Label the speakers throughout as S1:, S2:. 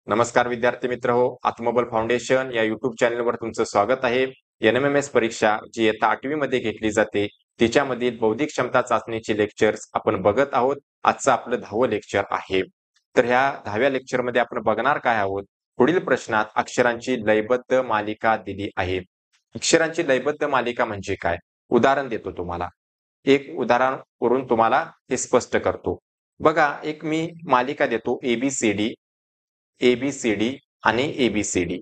S1: नमस्कार विद्यार्थी मित्र हो, आत्मबल फाउंडेशन या युट्यूब चॅनलवर तुमचं स्वागत आहे. NMMS परीक्षा जी इयत्ता 8वी मध्ये घेतली जाते तिच्यामधील बौद्धिक क्षमता चाचणीचे लेक्चर्स आपण बघत आहोत. आजचं आपलं 10वं लेक्चर आहे. तर ह्या 10व्या लेक्चर मध्ये आपण बघणार काय आहोत? पुढील प्रश्नात अक्षरांची लयबद्ध मालिका दिली आहे. अक्षरांची लयबद्ध मालिका म्हणजे काय? उदाहरण देतो तुम्हाला. एक उदाहरण करून तुम्हाला हे स्पष्ट करतो. बघा, एक मी मालिका देतो ABCD ABCD आणि ABCD.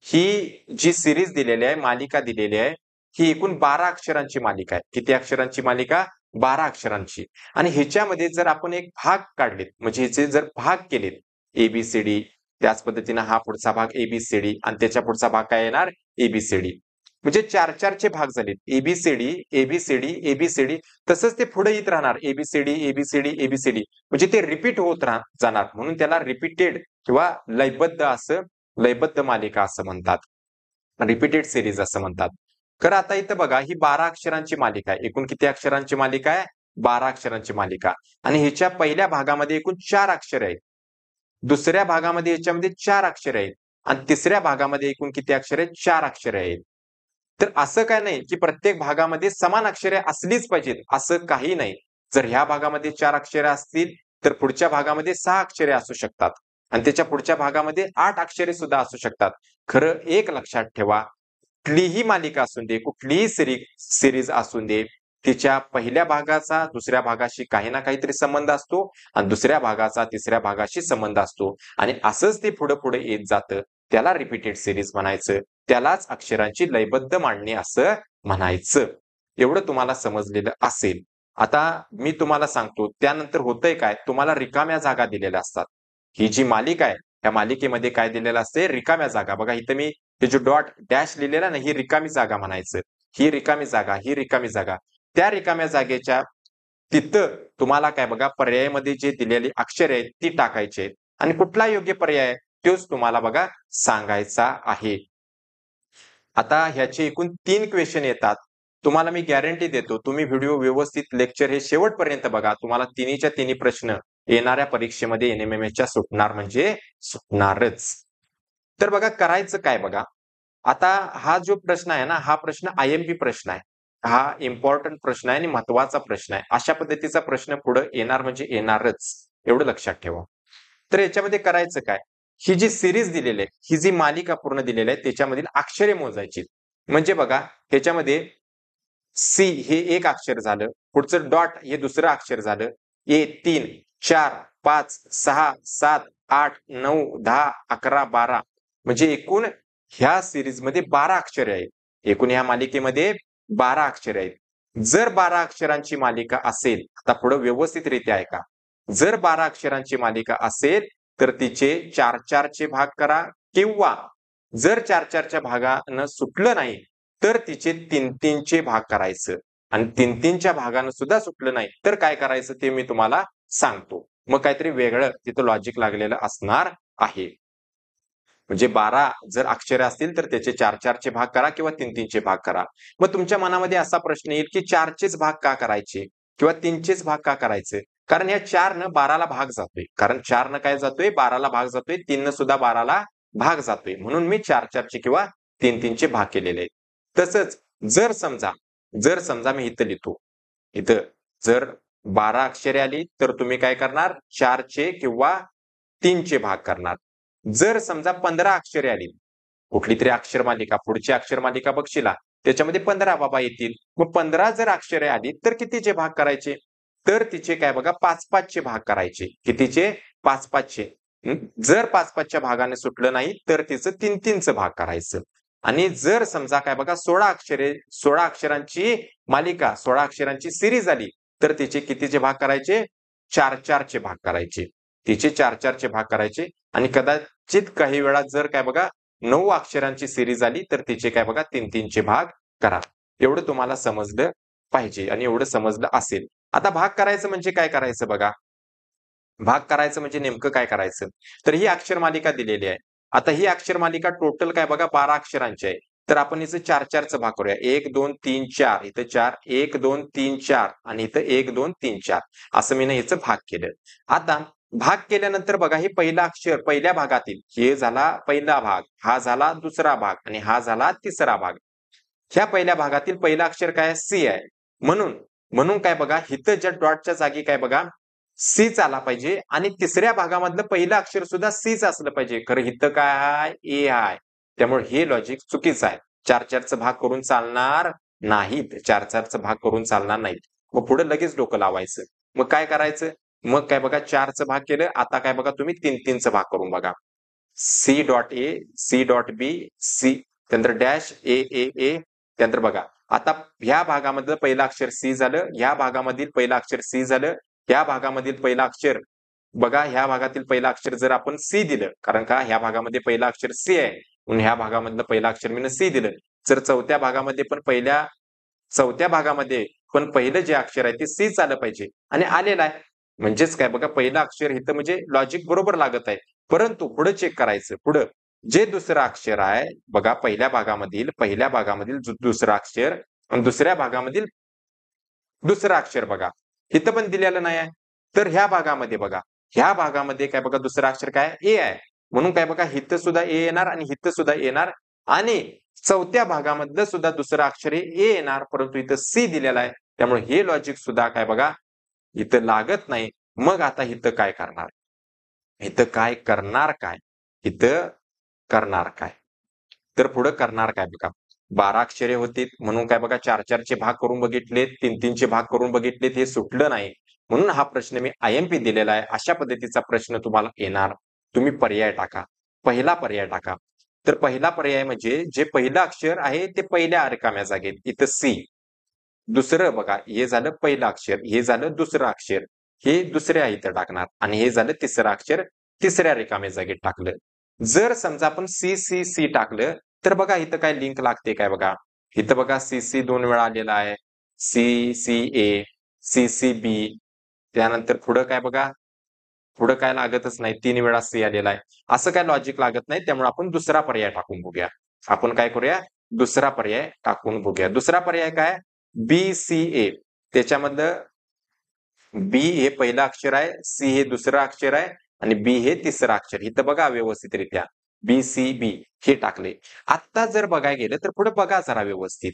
S1: ही जी सिरीज दिलेली आहे, मालिका दिलेली आहे, ही एकूण 12 अक्षरांची मालिका आहे. किती अक्षरांची मालिका? 12 अक्षरांची. आणि ह्याच्यामध्ये जर आपण एक भाग काढलेत, म्हणजे ह्याचे जर भाग केलेत, ABCD, त्याच पद्धतीनं हा पुढचा भाग ABCD आणि त्याच्या पुढचा भाग काय येणार? ABCD. म्हणजे 4-4 चे भाग झालेत. ABCD, ABCD, ABCD. तसंच ते पुढे येत राहणार. ABCD, ABCD, ABCD. म्हणजे ते रिपीट होत जाणार. म्हणून त्याला रिपीटेड किंवा लयबद्ध मालिका असं म्हणतात. रिपीटेड सिरीज असं म्हणतात. तर आता इथं बघा, ही 12 अक्षरांची मालिका आहे. एकूण किती अक्षरांची मालिका आहे? 12 अक्षरांची मालिका. आणि ह्याच्या पहिल्या भागामध्ये एकूण 4 अक्षरे आहेत. दुसऱ्या भागामध्ये याच्यामध्ये 4 अक्षरे आहेत. आणि तिसऱ्या भागामध्ये एकूण किती अक्षरे आहेत? 4 अक्षरे आहेत. तर असं काय नाही की प्रत्येक भागामध्ये समान अक्षरे असलीच पाहिजेत, असं काही नाही. जर ह्या भागामध्ये 4 अक्षरे असतील तर पुढच्या भागामध्ये 6 अक्षरे असू शकतात आणि त्याच्या पुढच्या भागामध्ये 8 अक्षरे सुद्धा असू शकतात. खरं एक लक्षात ठेवा, कुठलीही मालिका असू दे, कुठलीही सिरीज असू दे, तिच्या पहिल्या भागाचा दुसऱ्या भागाशी काही ना काहीतरी संबंध असतो आणि दुसऱ्या भागाचा तिसऱ्या भागाशी संबंध असतो आणि असंच ते पुढे पुढे येत जातं. त्याला रिपीटेड सिरीज म्हणायचं. त्यालाच अक्षरांची लयबद्ध मांडणी असं म्हणायचं. एवढं तुम्हाला समजलेलं असेल. आता मी तुम्हाला सांगतो, त्यानंतर होतंय काय, तुम्हाला रिकाम्या जागा दिलेल्या असतात. ही जी मालिका आहे, त्या मालिकेमध्ये काय दिलेलं असते? रिकाम्या जागा. बघा इथं मी हे जो डॉट डॅश लिहिलेला ना, ही रिकामी जागा म्हणायचं. ही रिकामी जागा, ही रिकामी जागा. त्या रिकाम्या जागेच्या तिथं तुम्हाला काय बघा, पर्यायामध्ये जे दिलेली अक्षरे आहेत ती टाकायची आहेत आणि कुठला योग्य पर्याय आहे तोच तुम्हाला बघा सांगायचा आहे. आता ह्याचे एकूण 3 क्वेश्चन येतात. तुम्हाला मी गॅरंटी देतो, तुम्ही व्हिडिओ व्यवस्थित लेक्चर हे शेवटपर्यंत बघा. तुम्हाला तिन्हीच्या तिन्ही प्रश्न येणाऱ्या परीक्षेमध्ये NMMSच्या सुटणार म्हणजे सुटणारच. तर बघा करायचं काय बघा. आता हा जो प्रश्न आहे ना, हा प्रश्न IMP प्रश्न आहे. हा इम्पॉर्टंट प्रश्न आहे आणि महत्वाचा प्रश्न आहे. अशा पद्धतीचा प्रश्न पुढे येणार म्हणजे येणारच. एवढं लक्षात ठेवा. तर याच्यामध्ये करायचं काय? ही जी सिरीज दिलेली आहे, ही जी मालिका पूर्ण दिलेली आहे, त्याच्यामधील अक्षरे मोजायची. म्हणजे बघा, ह्याच्यामध्ये सी हे एक अक्षर झालं, पुढचं डॉट हे दुसरं अक्षर झालं, ए 3, 4, 5, 6, 7, 8, 9, 10, 11, 12 म्हणजे एकूण ह्या सिरीज मध्ये 12 अक्षरे आहेत. एकूण ह्या मालिकेमध्ये 12 अक्षरे आहेत. जर 12 अक्षरांची मालिका असेल, आता पुढे व्यवस्थितरित्या ऐका. जर 12 अक्षरांची मालिका असेल तर तिचे 4-4 चे भाग करा किंवा जर 4-4 च्या भागानं सुटलं नाही तर तिचे 3-3 चे भाग करायचं आणि 3-3 च्या भागानं सुद्धा सुटलं नाही तर काय करायचं ते मी तुम्हाला सांगतो. मग काहीतरी वेगळं तिथं लॉजिक लागलेलं असणार आहे. म्हणजे 12 जर अक्षरे असतील तर त्याचे 4-4 चे भाग करा किंवा 3-3 चे भाग करा. मग तुमच्या मनामध्ये असा प्रश्न येईल की 4 चेच भाग का करायचे किंवा 3 चेच भाग का करायचे? कारण या 4 न 12 ला भाग जातोय. कारण 4 न काय जातोय? 12 ला भाग जातोय. 3 न सुद्धा 12 ला भाग जातोय. म्हणून मी 4-4 चे किंवा 3-3 चे भाग केलेले आहेत. तसंच जर समजा मी इथं लिहितो. इथं जर 12 अक्षरे आली तर तुम्ही काय करणार? 4 चे किंवा 3 चे भाग करणार. जर समजा 15 अक्षरे आली, कुठली तरी अक्षर मालिका, पुढची अक्षर मालिका बघशिला, त्याच्यामध्ये 15 बाबा येतील. मग 15 जर अक्षरे आली तर कितीचे भाग करायचे? तर तिचे काय बघा 5-5 चे भाग करायचे. कितीचे? 5-5 चे. जर 5-5 च्या भागाने सुटलं नाही तर तिचं 3-3 चं भाग करायचं. आणि जर समजा काय बघा 16 अक्षरांची मालिका, 16 अक्षरांची सिरीज आली तर तिचे कितीचे भाग करायचे? 4-4 चे भाग करायचे. तिचे 4-4 चे भाग करायचे आणि कदाचित काही वेळा जर काय बघा 9 अक्षरांची सिरीज आली तर तिचे काय बघा 3-3 चे भाग करा. एवढं तुम्हाला समजलं पाहिजे आणि एवढं समजलं असेल. आता भाग करायचं म्हणजे काय करायचं बघा. भाग करायचं म्हणजे नेमकं काय करायचं? तर ही अक्षर मालिका दिलेली आहे. आता ही अक्षर मालिका टोटल काय बघा 12 अक्षरांची आहे. तर आपण हिचं 4-4 चं भाग करूया. 1, 2, 3, 4 इथं 4, 1, 2, 3, 4 आणि इथं 1, 2, 3, 4 असं मी ना हिचं भाग केलं. आता भाग केल्यानंतर बघा हे पहिलं अक्षर पहिल्या भागातील हे झाला पहिला भाग, हा झाला दुसरा भाग आणि हा झाला तिसरा भाग. ह्या पहिल्या भागातील पहिलं अक्षर काय सी आहे. म्हणून म्हणून काय बघा इथं ज्या डॉटच्या जागी काय बघा सीच आला पाहिजे आणि तिसऱ्या भागामधलं पहिलं अक्षर सुद्धा सीच असलं पाहिजे. खरं इथं काय आहे ए आहे. त्यामुळे हे लॉजिक चुकीचं आहे. 4-4चा भाग करून चालणार नाहीत. 4-4चा भाग करून चालणार नाहीत. मग पुढे लगेच डोकं लावायचं. मग काय करायचं? मग काय बघा 4चं भाग केलं. आता काय बघा तुम्ही 3-3चा भाग करून बघा. C dot A, C dot B, C त्यानंतर डॅश ए त्यानंतर बघा आता ह्या भागामधलं पहिलं अक्षर सी झालं, ह्या भागामधील पहिलं अक्षर सी झालं, ह्या भागामधील पहिलं अक्षर बघा ह्या भागातील पहिलं अक्षर जर आपण सी दिलं, कारण का ह्या भागामध्ये पहिलं अक्षर सी आहे म्हणून ह्या भागामधलं पहिलं अक्षर मी सी दिलं. जर चौथ्या भागामध्ये पण पहिलं जे अक्षर आहे ते सीच आलं पाहिजे आणि आलेलं आहे. म्हणजेच काय बघा पहिलं अक्षर इथं म्हणजे लॉजिक बरोबर लागत आहे. परंतु पुढे चेक करायचं. पुढं जे दुसरं अक्षर आहे बघा पहिल्या भागामधील दुसरं अक्षर आणि दुसऱ्या भागामधील दुसरं अक्षर बघा इथं पण दिलेलं नाही आहे. तर ह्या भागामध्ये काय बघा दुसरं अक्षर काय ए आहे. म्हणून काय बघा इथं सुद्धा ए येणार आणि इथं सुद्धा येणार आणि चौथ्या भागामधलं सुद्धा दुसरं अक्षर ए येणार, परंतु इथं सी दिलेला आहे. त्यामुळे हे लॉजिक सुद्धा काय बघा इथं लागत नाही. मग आता इथं काय करणार? इथं करणार काय? तर पुढे करणार काय बघा 12 अक्षरे होती म्हणून काय बघा 4-4चे भाग करून बघितलेत, 3-3चे भाग करून बघितलेत, हे सुटलं नाही. म्हणून हा प्रश्न मी आयएमपी दिलेला आहे. अशा पद्धतीचा प्रश्न तुम्हाला येणार. तुम्ही पर्याय टाका. पहिला पर्याय टाका. तर पहिला पर्याय म्हणजे जे पहिलं अक्षर आहे ते पहिल्या रिकाम्या जागेत इथं सी. दुसरं बघा हे झालं पहिलं अक्षर, हे झालं दुसरं अक्षर, हे दुसऱ्या इथं टाकणार आणि हे झालं तिसरं अक्षर तिसऱ्या रिकाम्या जागेत टाकलं. जर समजा आपण सी टाकलं तर बघा इथं काय लिंक लागते काय बघा. इथं बघा सी 2 वेळा आलेला आहे. सी सी बी त्यानंतर पुढं काय बघा पुढं काय लागतच नाही. 3 वेळा सी आलेला आहे. असं काय लॉजिक लागत नाही. त्यामुळे आपण दुसरा पर्याय टाकून बघूया. आपण काय करूया? दुसरा पर्याय टाकून बघूया. दुसरा पर्याय काय? BCA त्याच्यामधलं बी हे पहिलं अक्षर आहे, सी हे दुसरं अक्षर आहे आणि बी हे तिसरं अक्षर. इथं बघा व्यवस्थितरित्या BCB हे टाकले. आता जर बघायला गेलं तर पुढे बघा जरा व्यवस्थित.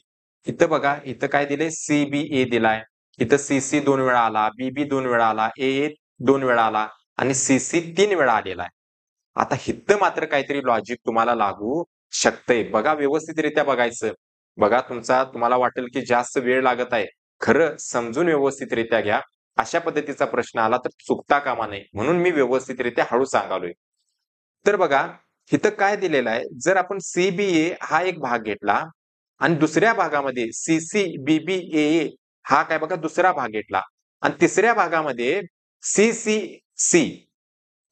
S1: इथं बघा इथं काय दिलंय CBA दिलाय. इथं CC 2 वेळा आला, BB 2 वेळा आला, AA 2 वेळा आला आणि CC 3 वेळा आलेला आहे. आता इथं मात्र काहीतरी लॉजिक तुम्हाला लागू शकतंय. बघा व्यवस्थितरित्या बघायचं. बघा तुम्हाला वाटेल की जास्त वेळ लागत आहे. खरं समजून व्यवस्थितरित्या घ्या. अशा पद्धतीचा प्रश्न आला तर चुकता कामा नये. म्हणून मी व्यवस्थितरित्या हळू सांगालोय. तर बघा इथं काय दिलेलं आहे, जर आपण CBA हा एक भाग घेतला आणि दुसऱ्या भागामध्ये CCBBAA हा काय बघा दुसरा भाग घेतला आणि तिसऱ्या भागामध्ये CCC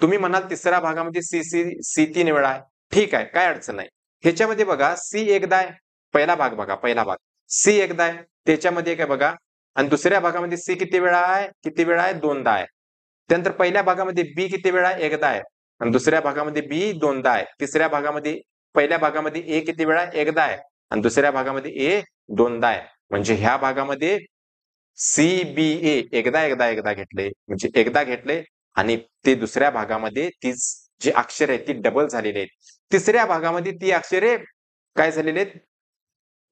S1: तुम्ही म्हणाल तिसऱ्या भागामध्ये सी 3 वेळा आहे. ठीक आहे, काय अडचण नाही. ह्याच्यामध्ये बघा सी एकदा आहे. पहिला भाग बघा, पहिला भाग. सी एकदा आहे. त्याच्यामध्ये काय बघा आणि दुसऱ्या भागामध्ये सी किती वेळा आहे? किती वेळा आहे? दोनदा आहे. त्यानंतर पहिल्या भागामध्ये बी किती वेळा आहे? एकदा आहे. आणि दुसऱ्या भागामध्ये बी दोनदा आहे. पहिल्या भागामध्ये ए किती वेळा आहे? एकदा आहे. आणि दुसऱ्या भागामध्ये ए दोनदा आहे. म्हणजे ह्या भागामध्ये CBA एकदा घेतले म्हणजे एकदा घेतले आणि ते दुसऱ्या भागामध्ये तीच जी अक्षर आहेत ती डबल झालेली आहेत. तिसऱ्या भागामध्ये ती अक्षरे काय झालेले आहेत?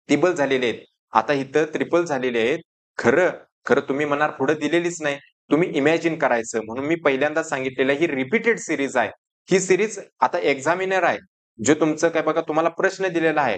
S1: ट्रिपल झालेले आहेत. आता इथं ट्रिपल झालेले आहेत. खरं तुम्ही म्हणाल पुढे दिलेलीच नाही. तुम्ही इमॅजिन करायचं. म्हणून मी पहिल्यांदा सांगितलेलं ही रिपीटेड सिरीज आहे. ही सिरीज आता एक्झामिनर आहे. जे तुमचं काय बघा तुम्हाला प्रश्न दिलेला आहे.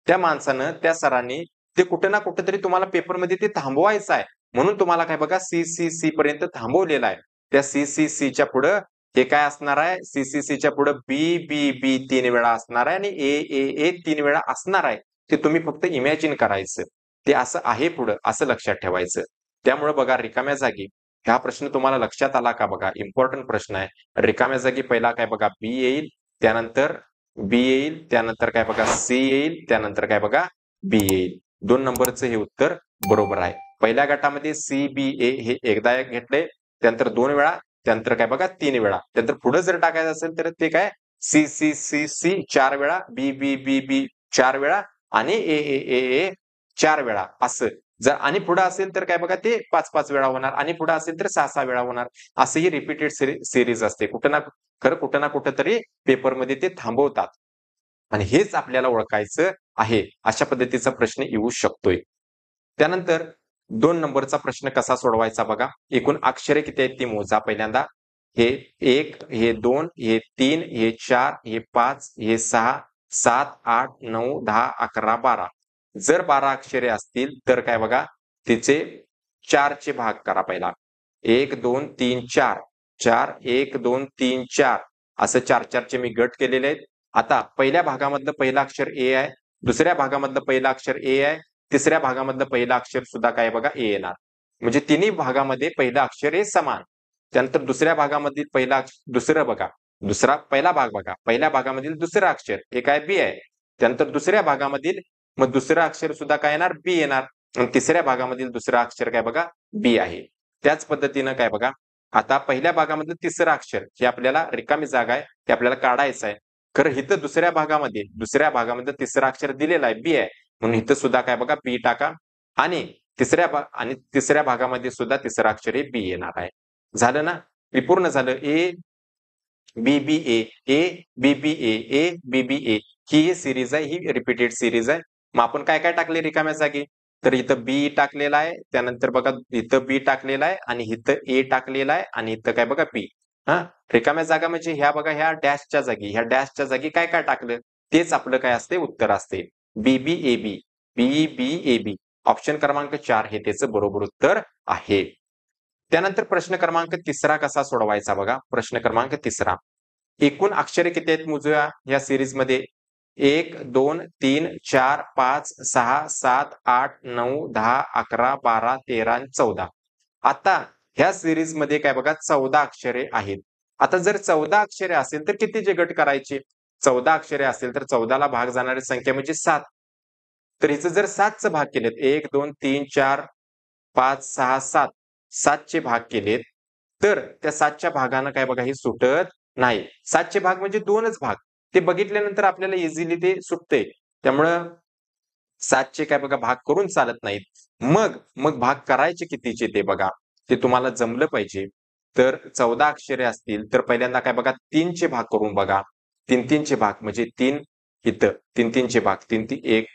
S1: त्या माणसानं, त्या सरांनी ते कुठे ना कुठेतरी तुम्हाला पेपरमध्ये ते थांबवायचं आहे. म्हणून तुम्हाला काय बघा CCC पर्यंत थांबवलेलं आहे. त्या CCCच्या पुढं हे काय असणार आहे? CCCच्या पुढे BBB 3 वेळा असणार आहे आणि AA 3 वेळा असणार आहे. ते तुम्ही फक्त इमॅजिन करायचं. ते असं आहे पुढं असं लक्षात ठेवायचं. त्यामुळे बघा रिकाम्या जागी हा प्रश्न तुम्हाला लक्षात आला का बघा? इम्पॉर्टंट प्रश्न आहे. रिकाम्या जागी पहिला काय बघा बी येईल, त्यानंतर बी येईल, त्यानंतर काय बघा सी येईल, त्यानंतर काय बघा बी येईल. 2 नंबरचं हे उत्तर बरोबर आहे. पहिल्या गटामध्ये CBA हे एकदा घेतले, त्यानंतर 2 वेळा, त्यानंतर काय बघा 3 वेळा. त्यानंतर पुढे जर टाकायचं असेल तर ते काय CCCC 4 वेळा, BBBB 4 वेळा आणि AAAA 4 वेळा असं जर आणि पुढे असेल तर काय बघा ते 5-5 वेळा होणार आणि पुढे असेल तर 6-6 वेळा होणार. असं ही रिपीटेड सीरीज असते. कुठं ना कुठं तरी पेपरमध्ये ते थांबवतात. आणि हेच आपल्याला ओळखायचं आहे. अशा पद्धतीचा प्रश्न येऊ शकतोय. त्यानंतर 2 नंबरचा प्रश्न कसा सोडवायचा बघा. एकूण अक्षरे किती आहेत ती मोजा पहिल्यांदा. हे 1, हे 2, हे 3, हे 4, हे 5, हे 6, 7, 8, 9, 10, 11, 12. जर 12 अक्षरे असतील तर काय बघा तिचे 4 चे भाग करा पहिला. 1, 2, 3, 4. 4, 1, 2, 3, 4 असं 4-4 चे मी गट केलेले आहेत. आता पहिल्या भागामधलं पहिलं अक्षर ए आहे. दुसऱ्या भागामधलं पहिलं अक्षर ए आहे. तिसऱ्या भागामधलं पहिलं अक्षर सुद्धा काय बघा ए येणार. म्हणजे तिन्ही भागामध्ये पहिलं अक्षर हे समान. त्यानंतर दुसऱ्या भागामधील दुसरं बघा. पहिला भाग बघा. पहिल्या भागामधील दुसरं अक्षर हे काय बी आहे. त्यानंतर दुसऱ्या भागामधील मग दुसरं अक्षर सुद्धा काय येणार बी येणार. आणि तिसऱ्या भागामधील दुसरं अक्षर काय बघा बी आहे. त्याच पद्धतीनं काय बघा आता पहिल्या भागामधलं तिसरं अक्षर हे आपल्याला रिकामी जागा आहे ते आपल्याला काढायचं आहे. खरं इथं दुसऱ्या भागामध्ये तिसरं अक्षर दिलेलं आहे बी आहे. म्हणून इथं सुद्धा काय बघा बी टाका आणि तिसऱ्या भागामध्ये सुद्धा तिसरं अक्षर हे बी येणार आहे. झालं ना? हे पूर्ण झालं. A B B A B B A B B A he series आहे. ही रिपीटेड सिरीज आहे. मग आपण काय काय टाकले रिकाम्या जागी? तर इथं बी टाकलेला आहे. त्यानंतर बघा इथं बी टाकलेला आहे आणि इथं ए टाकलेला आहे आणि इथं काय बघा बी. हा रिकाम्या जागा म्हणजे ह्या बघा ह्या डॅशच्या जागी काय काय टाकलं तेच आपलं काय असते उत्तर असते. बी बी A B B B A B option क्रमांक 4 हे त्याचं बरोबर उत्तर आहे. त्यानंतर प्रश्न क्रमांक 3 कसा सोडवायचा बघा. प्रश्न क्रमांक 3 एकूण अक्षरे किती आहेत मोजूया या सिरीज मध्ये. 1, 2, 3, 4, 5, 6, 7, 8, 9, 10, 11, 12, 13 आणि 14. आता ह्या सिरीज मध्ये काय बघा 14 अक्षरे आहेत. आता जर 14 अक्षरे असेल तर कितीचे गट करायचे? 14 अक्षरे असेल तर 14 ला भाग जाणारी संख्या म्हणजे 7. तर हिचं जर 7 चे भाग केलेत 1, 2, 3, 4, 5, 6, 7 7 चे भाग केलेत तर त्या 7 च्या भागानं काय बघा हे सुटत नाही. 7 चे भाग म्हणजे 2च भाग. ते बघितल्यानंतर आपल्याला इझिली ते सुटते. त्यामुळं 7 चे काय बघा भाग करून चालत नाहीत. मग भाग करायचे कितीचे ते बघा. ते तुम्हाला जमलं पाहिजे. तर 14 अक्षरे असतील तर पहिल्यांदा काय बघा 3 चे भाग करून बघा. 3-3 चे भाग म्हणजे 3 इथं 3-3 चे भाग 3-3 1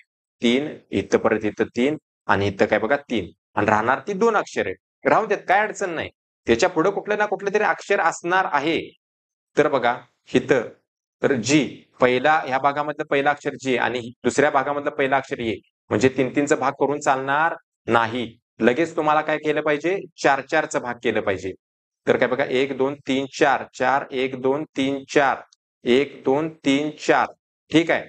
S1: 3 इथं परत इथं 3 आणि इथं काय बघा 3 आणि राहणार ती 2 अक्षरे. राहू देत काय अडचण नाही. त्याच्या पुढे कुठलं ना कुठलं तरी अक्षर असणार आहे. तर बघा इथं तर जी ह्या भागामधलं पहिलं अक्षर जी आणि दुसऱ्या भागामधलं पहिलं अक्षर ए म्हणजे 3-3 चा भाग करून चालणार नाही. लगेच तुम्हाला काय केलं पाहिजे 4-4 चा भाग केलं पाहिजे. तर काय बघा 1, 2, 3, 4 4 1, 2, 3, 4 1, 2, 3, 4 ठीक आहे.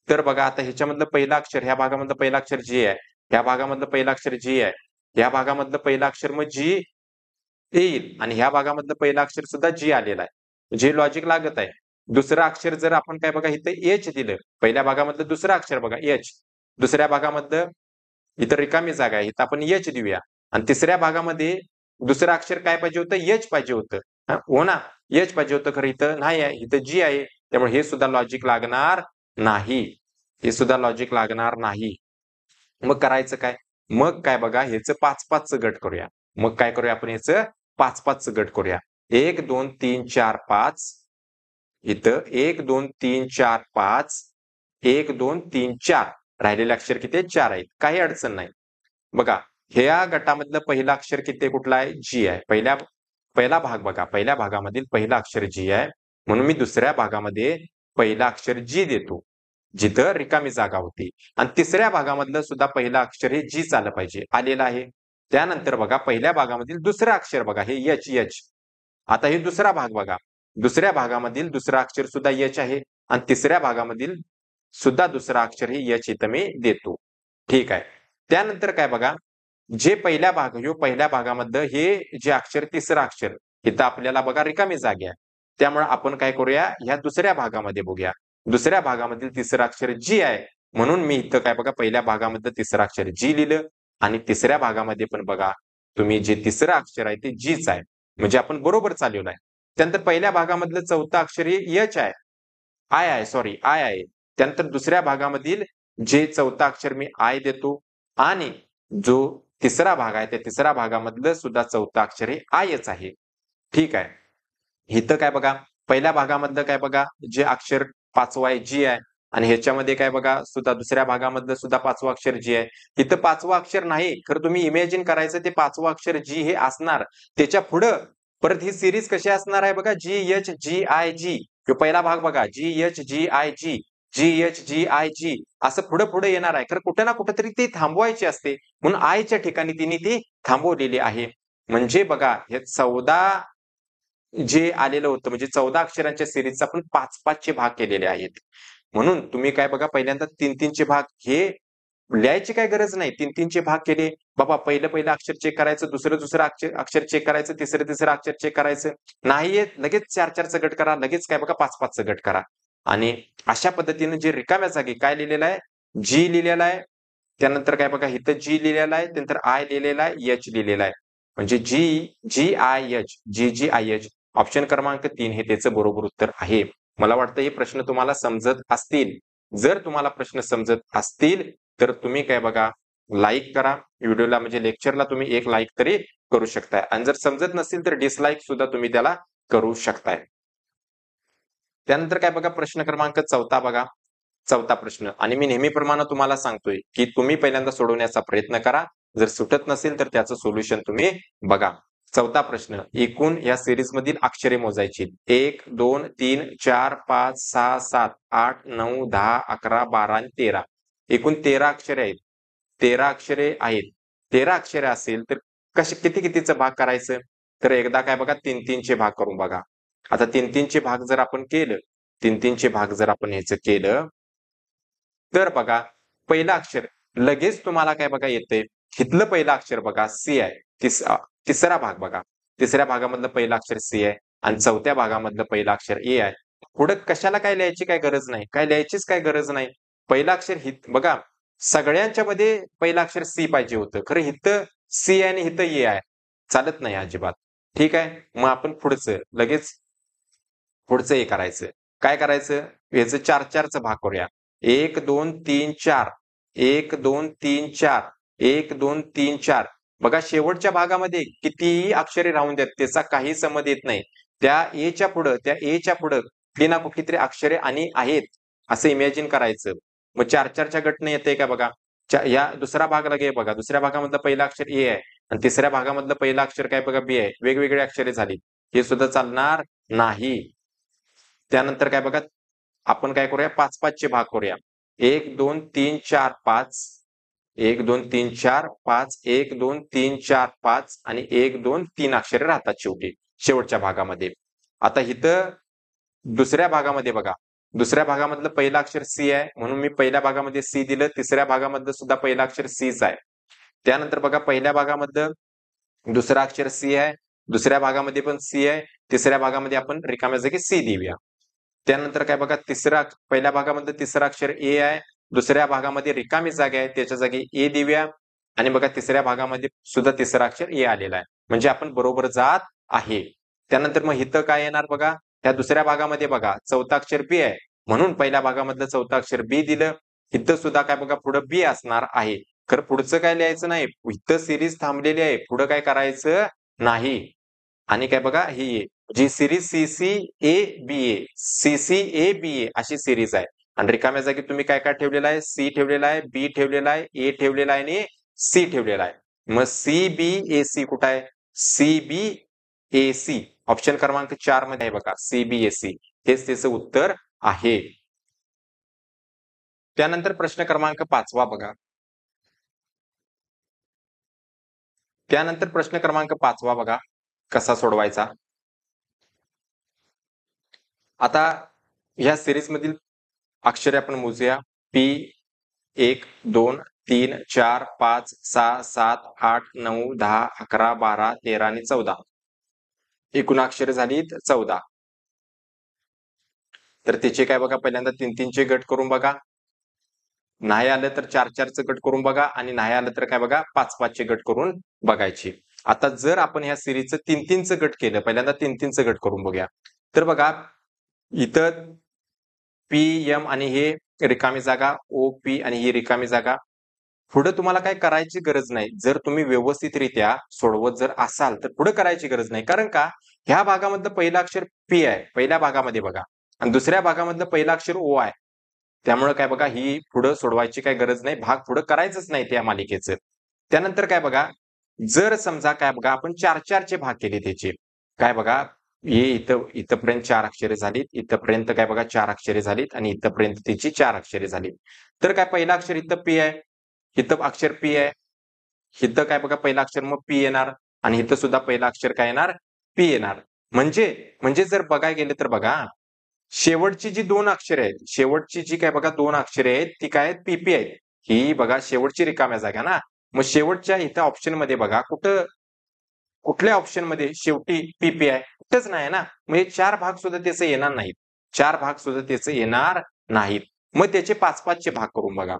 S1: तर बघा आता ह्याच्यामधलं पहिलं अक्षर ह्या भागामधलं पहिलं अक्षर जी आहे. ह्या भागामधलं पहिलं अक्षर जी आहे. ह्या भागामधलं पहिलं अक्षर मग जी येईल आणि ह्या भागामधलं पहिलं अक्षर सुद्धा जी आलेलं आहे. जे लॉजिक लागत आहे. दुसरं अक्षर जर आपण काय बघा इथं एच दिलं. पहिल्या भागामधलं दुसरं अक्षर बघा एच. दुसऱ्या भागामधलं इथं रिकामी जागा आहे. इथं आपण एच देऊया आणि तिसऱ्या भागामध्ये दुसरं अक्षर काय पाहिजे होतं? एच पाहिजे होतं. हो ना? एच पाहिजे होतं खरं इथं नाही आहे. इथं जी आहे. त्यामुळे हे सुद्धा लॉजिक लागणार नाही. हे सुद्धा लॉजिक लागणार नाही. मग करायचं काय? मग काय बघा ह्याचं 5-5 चं गट करूया. मग काय करूया आपण ह्याचं 5-5 चं गट करूया. 1, 2, 3, 4, 5 इथं 1, 2, 3, 4, 5 1, 2, 3, 4 राहिलेले अक्षर किती आहेत? 4 आहेत. काही अडचण नाही. बघा ह्या गटामधलं पहिलं अक्षर किती कुठलं आहे? जी आहे. पहिला भाग बघा. पहिल्या भागामधील पहिलं अक्षर जी आहे. म्हणून मी दुसऱ्या भागामध्ये पहिलं अक्षर जी देतो. जिथं रिकामी जागा होती आणि तिसऱ्या भागामधलं सुद्धा पहिलं अक्षर हे जीच आलं पाहिजे. आलेलं आहे. त्यानंतर बघा पहिल्या भागामधील दुसरं अक्षर बघा हे एच. आता हे दुसरा भाग बघा. दुसऱ्या भागामधील दुसरं अक्षर सुद्धा एच आहे आणि तिसऱ्या भागामधील सुद्धा दुसरं अक्षर हे एच इथं मी देतो. ठीक आहे. त्यानंतर काय बघा पहिल्या भागामधलं हे जे अक्षर तिसरं अक्षर इथं आपल्याला बघा रिकामी जागा आहे. त्यामुळे आपण काय करूया ह्या दुसऱ्या भागामध्ये बघूया. दुसऱ्या भागामधील तिसरं अक्षर जी आहे. म्हणून मी इथं काय बघा पहिल्या भागामधलं तिसरं अक्षर जी लिहिलं आणि तिसऱ्या भागामध्ये पण बघा तुम्ही जे तिसरं अक्षर आहे ते जीच आहे. म्हणजे आपण बरोबर चालवलं आहे. त्यानंतर पहिल्या भागामधलं चौथं अक्षर हे एच आहे. आय आहे. त्यानंतर दुसऱ्या भागामधील जे चौथं अक्षर मी आय देतो आणि जो तिसरा भाग आहे त्या तिसऱ्या भागामधलं सुद्धा चौथं अक्षर हे आयच आहे. ठीक आहे. इथं काय बघा, पहिल्या भागामधलं काय बघा, जे अक्षर 5वं आहे जी आहे आणि ह्याच्यामध्ये काय बघा सुद्धा दुसऱ्या भागामधलं सुद्धा 5वं अक्षर जी आहे. इथं 5वं अक्षर नाही, खरं तुम्ही इमॅजिन करायचं ते 5वं अक्षर जी हे असणार. त्याच्या पुढं परत ही सीरीज कशी असणार आहे बघा, जी-एच-जी-आय-जी. ह्यो पहिला भाग बघा, जी-एच-जी-आय-जी, जी-एच-जी-आय-जी असं पुढे-पुढे येणार आहे. खरं कुठे ना कुठेतरी ती थांबवायची असते. म्हणून आयच्या ठिकाणी तिने ती थांबवलेली आहे. म्हणजे बघा, हे 14 जे आलेलं होतं म्हणजे 14 अक्षरांच्या सीरीजचा आपण 5-5 चे भाग केलेले आहेत. म्हणून तुम्ही काय बघा पहिल्यांदा 3-3 चे भाग हे लिहायची काही गरज नाही. 3-3 चे भाग केले. बाबा पहिलं अक्षर चेक करायचं, दुसरं अक्षर अक्षर चेक करायचं, तिसरं अक्षर चेक करायचं. नाही येत लगेच 4-4 चा गट करा. लगेच काय बघा 5-5 चा गट करा. आणि अशा पद्धतीने जे रिकाम्या जागी काय लिहिलेलं आहे? जी लिहिलेला आहे. त्यानंतर काय बघा इथं जी लिहिलेला आहे, त्यानंतर आय लिहिलेला आहे, एच लिहिलेला आहे. म्हणजे जी-आय-एच, जी-जी-आय-एच ऑप्शन क्रमांक 3 हे त्याचं बरोबर उत्तर आहे. मला वाटतं हे प्रश्न तुम्हाला समजत असतील. जर तुम्हाला प्रश्न समजत असतील, तर तुम्ही काय बघा लाईक करा. व्हिडिओला म्हणजे लेक्चरला तुम्ही एक लाईक तरी करू शकताय आणि जर समजत नसतील तर डिसलाईक सुद्धा तुम्ही त्याला करू शकताय. त्यानंतर काय बघा प्रश्न क्रमांक 4 बघा. 4था प्रश्न आणि मी नेहमीप्रमाणे तुम्हाला सांगतोय, की तुम्ही पहिल्यांदा सोडवण्याचा प्रयत्न करा. जर सुटत नसेल तर त्याचं सोल्युशन तुम्ही बघा. 4था प्रश्न. एकूण या सीरीजमधील अक्षरे मोजायची. 1, 2, 3, 4, 5, 6, 7, 8, 9, 10, 11, 12 आणि 13. एकूण 13 अक्षरे आहेत. 13 अक्षरे आहेत. 13 अक्षरे असेल तर कितीचा भाग करायचं? तर एकदा काय बघा 3-3 चे भाग करून बघा. आता 3-3 चे भाग जर आपण केलं, 3-3 चे भाग जर आपण ह्याचं केलं, तर बघा पहिलं अक्षर लगेच तुम्हाला काय बघा येतंय. इथलं पहिलं अक्षर बघा सी आहे. तिसरा भाग बघा. तिसऱ्या भागामधलं पहिलं अक्षर सी आहे आणि चौथ्या भागामधलं पहिलं अक्षर ए आहे. पुढे कशाला काय लिहायची काय गरज नाही. काय लिहायचीच काय गरज नाही. पहिलं अक्षर बघा सगळ्यांच्या मध्ये पहिलं अक्षर सी पाहिजे होतं. खरं इथं सी आहे आणि इथं ए आहे. चालत नाही अजिबात. ठीक आहे. मग आपण पुढचं हे करायचं. काय करायचं? याचं 4-4चा भाग करूया. 1, 2, 3, 4. 1, 2, 3, 4. 1, 2, 3, 4. बघा शेवटच्या भागामध्ये कितीही अक्षरे राहून द्यात, त्याचा काही संबंध येत नाही. त्या एच्या पुढं कुठली ना कुठलीतरी अक्षरे आणि आहेत, असं इमॅजिन करायचं. मग 4-4च्या गटनं येतंय का बघा. या दुसरा भाग लगे बघा. दुसऱ्या भागामधलं पहिलं अक्षर ए आहे आणि तिसऱ्या भागामधलं पहिलं अक्षर काय बघा बी आहे. वेगवेगळी अक्षरे झाली. हे सुद्धा चालणार नाही. त्यानंतर काय बघा, आपण काय करूया 5-5 चे भाग करूया. 1, 2, 3, 4, 5. 1, 2, 3, 4, 5. 1, 2, 3, 4, 5 आणि 1, 2, 3 अक्षरे राहतात शेवटी, शेवटच्या भागामध्ये. आता इथं दुसऱ्या भागामध्ये बघा. दुसऱ्या भागामधलं पहिलं अक्षर सी आहे, म्हणून मी पहिल्या भागामध्ये सी दिलं. तिसऱ्या भागामधलं सुद्धा पहिलं अक्षर सीच आहे. त्यानंतर बघा पहिल्या भागामधलं दुसरं अक्षर सी आहे. दुसऱ्या भागामध्ये पण सी आहे. तिसऱ्या भागामध्ये आपण रिकाम्या जागी सी देऊया. त्यानंतर काय बघा पहिल्या भागामधलं तिसरं अक्षर ए आहे. दुसऱ्या भागामध्ये रिकामी जागा आहे. त्याच्या जागी ए देऊया आणि बघा तिसऱ्या भागामध्ये सुद्धा तिसरं अक्षर ए आलेलं आहे. म्हणजे आपण बरोबर जात आहे. त्यानंतर मग इथं काय येणार बघा. त्या दुसऱ्या भागामध्ये बघा चौथा अक्षर बी आहे. म्हणून पहिल्या भागामधलं चौथा अक्षर बी दिलं. इथं सुद्धा काय बघा पुढं बी असणार आहे. खरं पुढचं काय लिहायचं नाही. इथं सिरीज थांबलेली आहे. पुढं काय करायचं नाही. आणि काय बघा ही जी सिरीज CCABA, CCABA अशी सिरीज आहे. आणि रिकाम्या जागी तुम्ही काय ठेवलेलं आहे? सी ठेवलेला आहे, बी ठेवलेला आहे, ए ठेवलेला आहे आणि सी ठेवलेला आहे. मग CBAC कुठं आहे? CBAC ऑप्शन क्रमांक 4 मध्ये आहे बघा. CBAC हेच त्याचं उत्तर आहे. त्यानंतर प्रश्न क्रमांक 5वा बघा. त्यानंतर प्रश्न क्रमांक 5वा बघा. कसा सोडवायचा? आता ह्या सीरीज मधील अक्षरे आपण मोजूया. पी 1, 2, 3, 4, 5, 6, 7, 8, 9, 10, 11, 12, 13 आणि 14. एकूण अक्षरे झालीत 14. तर त्याचे काय बघा पहिल्यांदा 3-3 चे गट करून बघा. नाही आलं तर 4-4 चे गट करून बघा आणि नाही आलं तर काय बघा 5-5 चे गट करून बघायचे. आता जर आपण ह्या सीरीजचं 3-3 चं गट केलं, पहिल्यांदा 3-3 चं गट करून बघूया. तर बघा इथं पी, एम आणि हे रिकामी जागा, ओ, पी आणि ही रिकामी जागा. पुढे तुम्हाला काय करायची गरज नाही. जर तुम्ही व्यवस्थितरित्या सोडवत जर असाल, तर पुढे करायची गरज नाही. कारण का ह्या भागामधलं पहिलं अक्षर पी आहे. पहिल्या भागामध्ये बघा आणि दुसऱ्या भागामधलं पहिलं अक्षर ओ आहे. त्यामुळे काय बघा ही पुढे सोडवायची काही गरज नाही. भाग पुढे करायचंच नाही त्या मालिकेचं. त्यानंतर काय बघा, जर समजा काय बघा आपण 4-4 चे भाग केले त्याचे. काय बघा, हे इथपर्यंत 4 अक्षरे झालीत, इथपर्यंत काय बघा 4 अक्षरे झालीत आणि इथपर्यंत त्याची 4 अक्षरे झालीत. तर काय पहिलं अक्षर इथं पी आहे, इथं अक्षर पी आहे, इथं काय बघा पहिलं अक्षर मग पी येणार आणि इथं सुद्धा पहिलं अक्षर काय येणार? पी येणार. म्हणजे म्हणजे जर बघायला गेले तर बघा, शेवटची जी 2 अक्षरे आहेत, शेवटची जी काय बघा 2 अक्षरे आहेत, ती काय आहेत? पी आहेत. ही बघा शेवटची रिकाम्या जागा ना. मग शेवटच्या इथं ऑप्शनमध्ये बघा कुठल्या ऑप्शनमध्ये शेवटी पी आहे? कुठंच नाही ना. मग हे 4 भाग सुद्धा त्याचे येणार नाहीत. 4 भाग सुद्धा त्याचे येणार नाहीत. मग त्याचे 5-5 चे भाग करून बघा.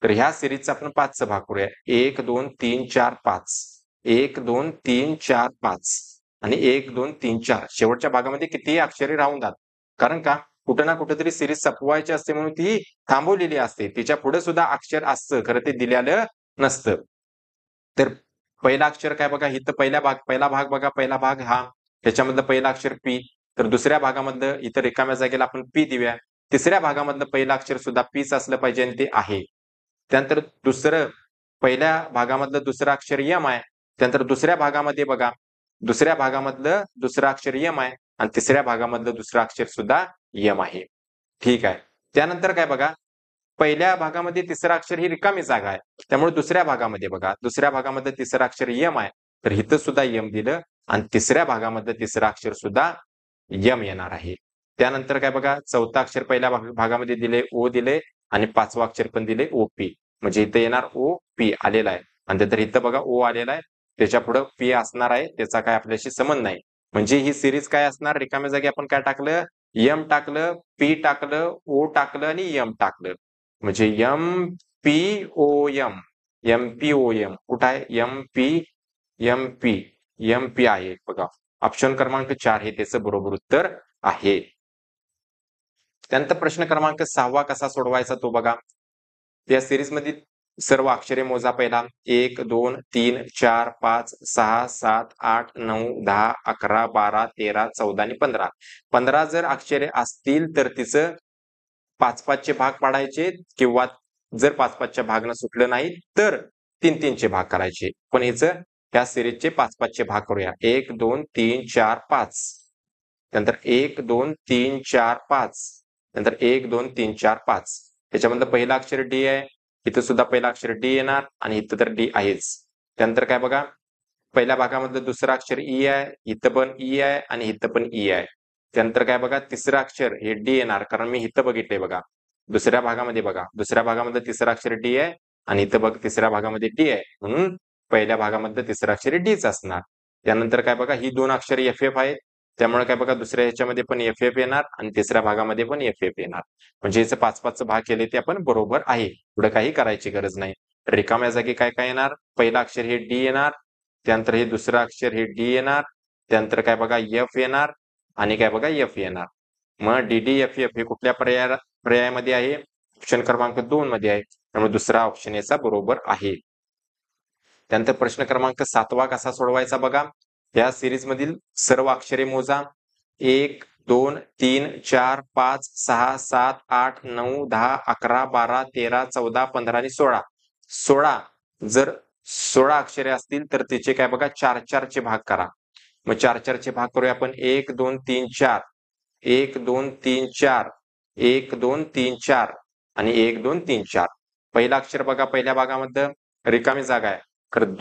S1: तर ह्या सीरीजचा आपण 5 चा भाग करूया. 1, 2, 3, 4, 5. 1, 2, 3, 4, 5 आणि 1, 2, 3, 4 शेवटच्या भागामध्ये कितीही अक्षरे राहून जात. कारण का कुठं ना कुठेतरी सीरीज संपवायची असते म्हणून ती थांबवलेली असते. तिच्या पुढे सुद्धा अक्षर असतं. खरं ते दिलेलं नसतं. तर पहिला अक्षर काय बघा इथं पहिला भाग बघा पहिला भाग हा त्याच्यामधलं पहिलं अक्षर पी. तर दुसऱ्या भागामधलं इथं रिकाम्या जागेला आपण पी देऊया. तिसऱ्या भागामधलं पहिलं अक्षर सुद्धा पीच असलं पाहिजे आणि ते आहे. त्यानंतर पहिल्या भागामधलं दुसरं अक्षर यम आहे. त्यानंतर दुसऱ्या भागामध्ये बघा, दुसऱ्या भागामधलं दुसरं अक्षर यम आहे आणि तिसऱ्या भागामधलं दुसरं अक्षर सुद्धा यम आहे. ठीक आहे. त्यानंतर काय बघा, पहिल्या भागामध्ये तिसरं अक्षर ही रिकामी जागा आहे. त्यामुळे दुसऱ्या भागामध्ये बघा, दुसऱ्या भागामध्ये तिसरं अक्षर यम आहे. तर इथं सुद्धा यम दिलं आणि तिसऱ्या भागामधलं तिसरं अक्षर सुद्धा यम येणार आहे. त्यानंतर काय बघा, चौथं अक्षर पहिल्या भागामध्ये दिले, ओ दिले आणि 5वं अक्षर पण दिले ओपी. म्हणजे इथं येणार ओ-पी आलेला आहे आणि नंतर इथं बघा ओ आलेला आहे. त्याच्यापुढं पी असणार आहे. त्याचा काय आपल्याशी संबंध नाही. म्हणजे ही सीरीज काय असणार? रिकाम्या जागी आपण काय टाकलं? एम टाकलं, पी टाकलं, ओ टाकलं आणि एम टाकलं. म्हणजे एम-पी-ओ-एम. एम-पी-ओ-एम. कुठं आहे? एम-पी, एम-पी, एम-पी आहे बघा. ऑप्शन क्रमांक 4 हे त्याचं बरोबर उत्तर आहे. त्यानंतर प्रश्न क्रमांक 6 कसा सोडवायचा तो बघा. या सीरीजमधील सर्व अक्षरे मोजा पहिला. 1, 2, 3, 4, 5, 6, 7, 8, 9, 10, 11, 12, 13, 14 आणि 15. 15 जर अक्षरे असतील तर तिचं 5-5 चे भाग पाडायचे किंवा जर 5-5 च्या भाग न सुटलं नाही तर 3-3 चे भाग करायचे. पण याचं ह्या सीरीजचे 5-5 चे भाग करूया. 1, 2, 3, 4, 5. नंतर 1, 2, 3, 4, 5. नंतर 1, 2, 3, 4, 5. त्याच्यामधलं पहिलं अक्षर डी आहे. इथं सुद्धा पहिलं अक्षर डी येणार आणि इथं तर डी आहेच. त्यानंतर काय बघा, पहिल्या भागामधलं दुसरं अक्षर ई आहे. इथं पण ई आहे आणि इथं पण ई आहे. त्यानंतर काय बघा, तिसरं अक्षर हे डी येणार कारण मी इथं बघितलंय बघा. दुसऱ्या भागामध्ये बघा, दुसऱ्या भागामधलं तिसरं अक्षर डी आहे आणि इथं बघ तिसऱ्या भागामध्ये डी आहे. म्हणून पहिल्या भागामधलं तिसरं अक्षर डीच असणार. त्यानंतर काय बघा, ही 2 अक्षर एफ-एफ आहेत. त्यामुळे काय बघा दुसऱ्या ह्याच्यामध्ये पण एफ-एफ येणार आणि तिसऱ्या भागामध्ये पण एफ-एफ येणार. म्हणजे याचं 5-5 भाग केले ते आपण बरोबर आहे. पुढे काही करायची गरज नाही. रिकाम्या जागी काय काय येणार? पहिलं अक्षर हे डी येणार. त्यानंतर हे दुसरं अक्षर हे डी येणार. त्यानंतर काय बघा एफ येणार आणि काय बघा एफ येणार. मग डी, एफ-एफ हे कुठल्या पर्यायामध्ये आहे? ऑप्शन क्रमांक 2 मध्ये आहे. त्यामुळे दुसरा ऑप्शन याचा बरोबर आहे. त्यानंतर प्रश्न क्रमांक 7 कसा सोडवायचा बघा. या सीरीज मधील सर्व अक्षरे मोजा. 1, 2, 3, 4, 5, 6, 7, 8, 9, 10, 11, 12, 13, 14, 15 आणि 16. 16 जर 16 अक्षरे असतील तर तिचे काय बघा 4-4 चे भाग करा. मग 4-4 चे भाग करूया आपण. 1, 2, 3, 4. 1, 2, 3, 4. 1, 2, 3, 4 आणि 1, 2, 3, 4. पहिलं अक्षर बघा पहिल्या भागामध्ये रिकामी जागा आहे. खरं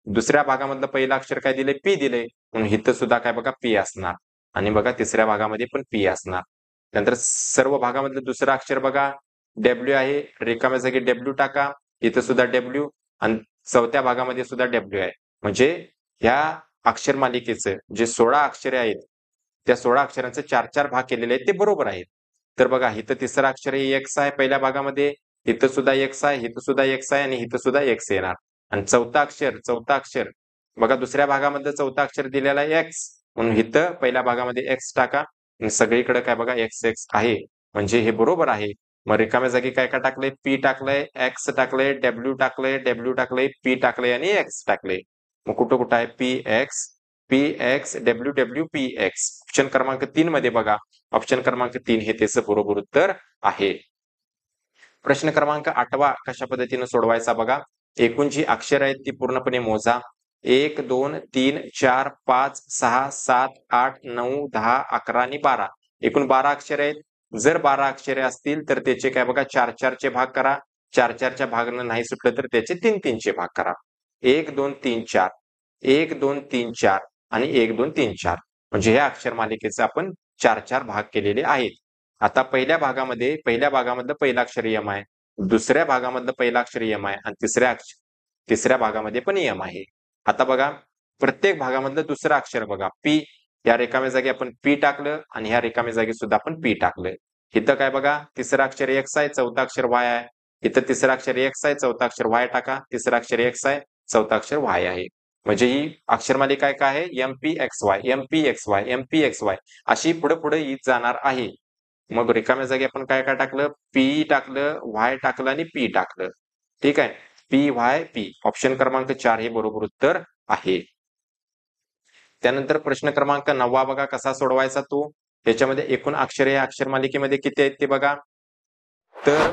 S1: दुसऱ्या भागामधलं पहिलं अक्षर काय दिले? पी दिले. म्हणून इथं सुद्धा काय बघा पी असणार आणि बघा तिसऱ्या भागामध्ये पण पी असणार. नंतर सर्व भागामधलं दुसरं अक्षर बघा डब्ल्यू आहे. रिकाम्या जागी डब्ल्यू टाका. इथं सुद्धा डब्ल्यू आणि चौथ्या भागामध्ये सुद्धा डब्ल्यू आहे. म्हणजे ह्या अक्षर मालिकेचं जे 16 अक्षरे आहेत त्या 16 अक्षरांचे 4-4 भाग केलेले आहेत ते बरोबर आहेत. तर बघा इथं तिसरं अक्षर हे एक्स आहे पहिल्या भागामध्ये. इथं सुद्धा एक्स आहे, इथं सुद्धा एक्स आहे आणि इथं सुद्धा एक्स येणार. आणि चौथं अक्षर बघा दुसऱ्या भागामध्ये चौथं अक्षर दिलेलं आहे एक्स. म्हणून इथं पहिल्या भागामध्ये एक्स टाका आणि सगळीकडे काय बघा एक्स एक्स आहे. म्हणजे हे बरोबर आहे. मग रिकाम्या जागी काय काय टाकलंय? पी टाकलंय, एक्स टाकलंय, डब्ल्यू टाकलंय, डब्ल्यू टाकलंय, पी टाकलंय आणि एक्स टाकलंय. मग कुठं कुठं आहे? P x, W W, P x. Option क्रमांक 3 मध्ये बघा. ऑप्शन क्रमांक 3 हे त्याचं बरोबर उत्तर आहे. प्रश्न क्रमांक 8 कशा पद्धतीने सोडवायचा बघा. एकूण जी अक्षर आहेत ती पूर्णपणे मोजा. 1, 2, 3, 4, 5, 6, 7, 8, 9, 10, 11 आणि 12. एकूण 12 अक्षरे आहेत. जर 12 अक्षरे असतील तर त्याचे काय बघा 4-4 चे भाग करा. 4-4 च्या भागानं नाही सुटलं तर त्याचे 3-3 चे भाग करा. 1, 2, 3, 4. 1, 2, 3, 4 आणि 1, 2, 3, 4. म्हणजे ह्या अक्षर मालिकेचे आपण 4-4 भाग केलेले आहेत. आता पहिल्या भागामधलं पहिलं अक्षर यम आहे. दुसऱ्या भागामधलं पहिलं अक्षर यम आहे आणि तिसऱ्या भागामध्ये पण यम आहे. आता बघा प्रत्येक भागामधलं दुसरं अक्षर बघा. पी या रिकाम्या जागी आपण पी टाकलं आणि ह्या रिकाम्या जागी सुद्धा आपण पी टाकलं. इथं काय बघा तिसरं अक्षर एक्स आहे, चौथं अक्षर वाय आहे. इथं तिसरं अक्षर एक्स आहे, चौथं अक्षर वाय टाका. तिसरं अक्षर एक्स आहे, चौथं अक्षर वाय आहे. म्हणजे ही अक्षर मालिका काय आहे? M P X Y, M P X Y, M P X Y अशी पुढे पुढे येत जाणार आहे. मग रिकाम्या जागी आपण काय काय टाकलं? पी टाकलं, वाय टाकलं आणि पी टाकलं. ठीक आहे. P Y P. ऑप्शन क्रमांक 4 हे बरोबर उत्तर आहे. त्यानंतर प्रश्न क्रमांक 9 बघा कसा सोडवायचा तो. त्याच्यामध्ये एकूण अक्षरे या अक्षर मालिकेमध्ये किती आहेत ते बघा. तर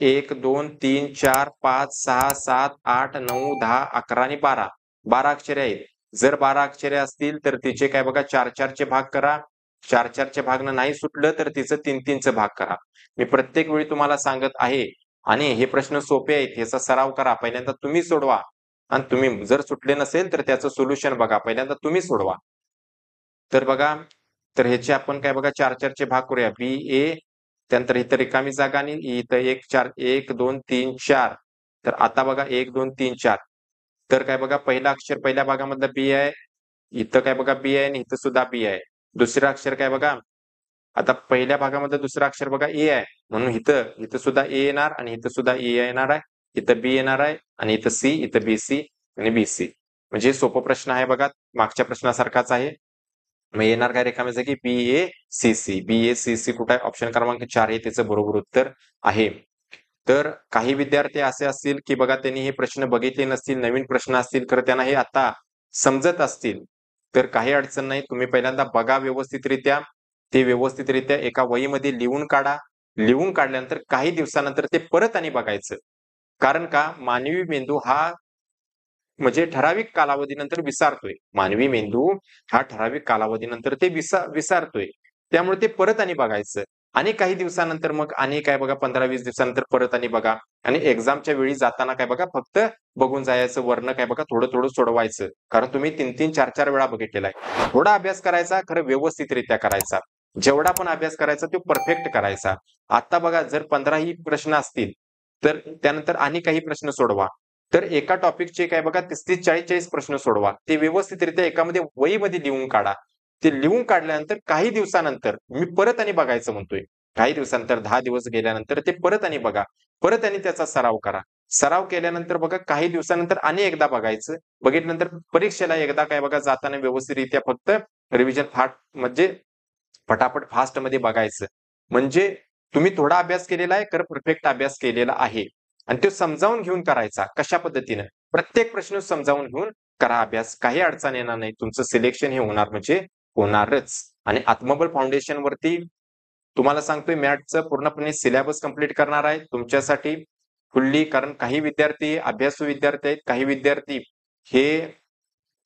S1: 1, 2, 3, 4, 5, 6, 7, 8, 9, 10, 11 आणि 12. 12 अक्षरे आहेत. जर 12 अक्षरे असतील तर तिचे काय बघा 4-4 चे भाग करा. 4-4 च्या भागनं नाही सुटलं तर तिचं 3-3 चं भाग करा. मी प्रत्येक वेळी तुम्हाला सांगत आहे आणि हे प्रश्न सोपे आहेत. ह्याचा सराव करा. पहिल्यांदा तुम्ही सोडवा आणि तुम्ही जर सुटले नसेल तर त्याचं सोल्युशन बघा. पहिल्यांदा तुम्ही सोडवा. तर बघा तर ह्याचे आपण काय बघा 4-4 चे भाग करूया. बी, ए त्यानंतर इथं रिकामी जागा आणि इथं 1, 2, 3, 4. तर आता बघा 1, 2, 3, 4. तर काय बघा पहिलं अक्षर पहिल्या भागामधलं बी आहे. इथं काय बघा बी आहे आणि इथं सुद्धा बी आहे. दुसरं अक्षर काय बघा आता पहिल्या भागामध्ये दुसरं अक्षर बघा ए आहे. म्हणून इथं सुद्धा ए येणार आणि इथं सुद्धा ए येणार आहे. इथं बी येणार आहे आणि इथं सी, इथं बी-सी आणि बी-सी. म्हणजे सोपा प्रश्न आहे बघा. मागच्या प्रश्नासारखाच आहे. मग येणार काय रिकाम्या जागी बी-ए-सी-सी. बी-ए-सी-सी कुठे आहे? ऑप्शन क्रमांक 4 हे त्याचं बरोबर उत्तर आहे. तर काही विद्यार्थी असे असतील की बघा त्यांनी हे प्रश्न बघितले नसतील, नवीन प्रश्न असतील तर त्यांना हे आता समजत असतील. तर काही अडचण नाही. तुम्ही पहिल्यांदा बघा व्यवस्थितरित्या. ते व्यवस्थितरित्या एका वहीमध्ये लिहून काढा. लिहून काढल्यानंतर काही दिवसानंतर ते परत आणि बघायचं. कारण का मानवी मेंदू हा म्हणजे ठराविक कालावधीनंतर विसारतोय. मानवी मेंदू हा ठराविक कालावधीनंतर ते विसारतोय. त्यामुळे ते परत आणि बघायचं. आणि काही दिवसानंतर मग आणि काय बघा 15-20 दिवसानंतर परत आणि बघा. आणि एक्झामच्या वेळी जाताना काय बघा फक्त बघून जायचं. वरनं काय बघा थोडं-थोडं सोडवायचं. कारण तुम्ही 3-3, 4-4 वेळा बघितलेला आहे. थोडा अभ्यास करायचा, खरं व्यवस्थितरित्या करायचा. जेवढा पण अभ्यास करायचा तो परफेक्ट करायचा. आता बघा जर 15ही प्रश्न असतील, तर त्यानंतर आणि काही प्रश्न सोडवा. तर एका टॉपिकचे काय बघा 30-30, 40-40 प्रश्न सोडवा. ते व्यवस्थितरित्या एकामध्ये वहीमध्ये लिहून काढा. ते लिहून काढल्यानंतर काही दिवसानंतर मी परत आणि बघायचं म्हणतोय. काही दिवसानंतर 10 दिवस गेल्यानंतर ते परत आणि बघा. परत आणि त्याचा सराव करा. सराव केल्यानंतर बघा काही दिवसानंतर आणि एकदा बघायचं. बघितल्यानंतर परीक्षेला एकदा काय बघा जाताना व्यवस्थितरित्या फक्त रिव्हिजन म्हणजे फटाफट फास्टमध्ये बघायचं. म्हणजे तुम्ही थोडा अभ्यास केलेला आहे, खरं परफेक्ट अभ्यास केलेला आहे. आणि तो समजावून घेऊन करायचा. कशा पद्धतीनं? प्रत्येक प्रश्न समजावून घेऊन करा अभ्यास. काही अडचण येणार नाही. तुमचं सिलेक्शन हे होणार म्हणजे होणारच. आणि आत्मबल फाउंडेशन वरती तुम्हाला सांगतोय मॅथ्सचं पूर्णपणे सिलेबस कंप्लीट करणार आहे तुमच्यासाठी फुल्ली. कारण काही विद्यार्थी अभ्यासू विद्यार्थी आहेत. काही विद्यार्थी हे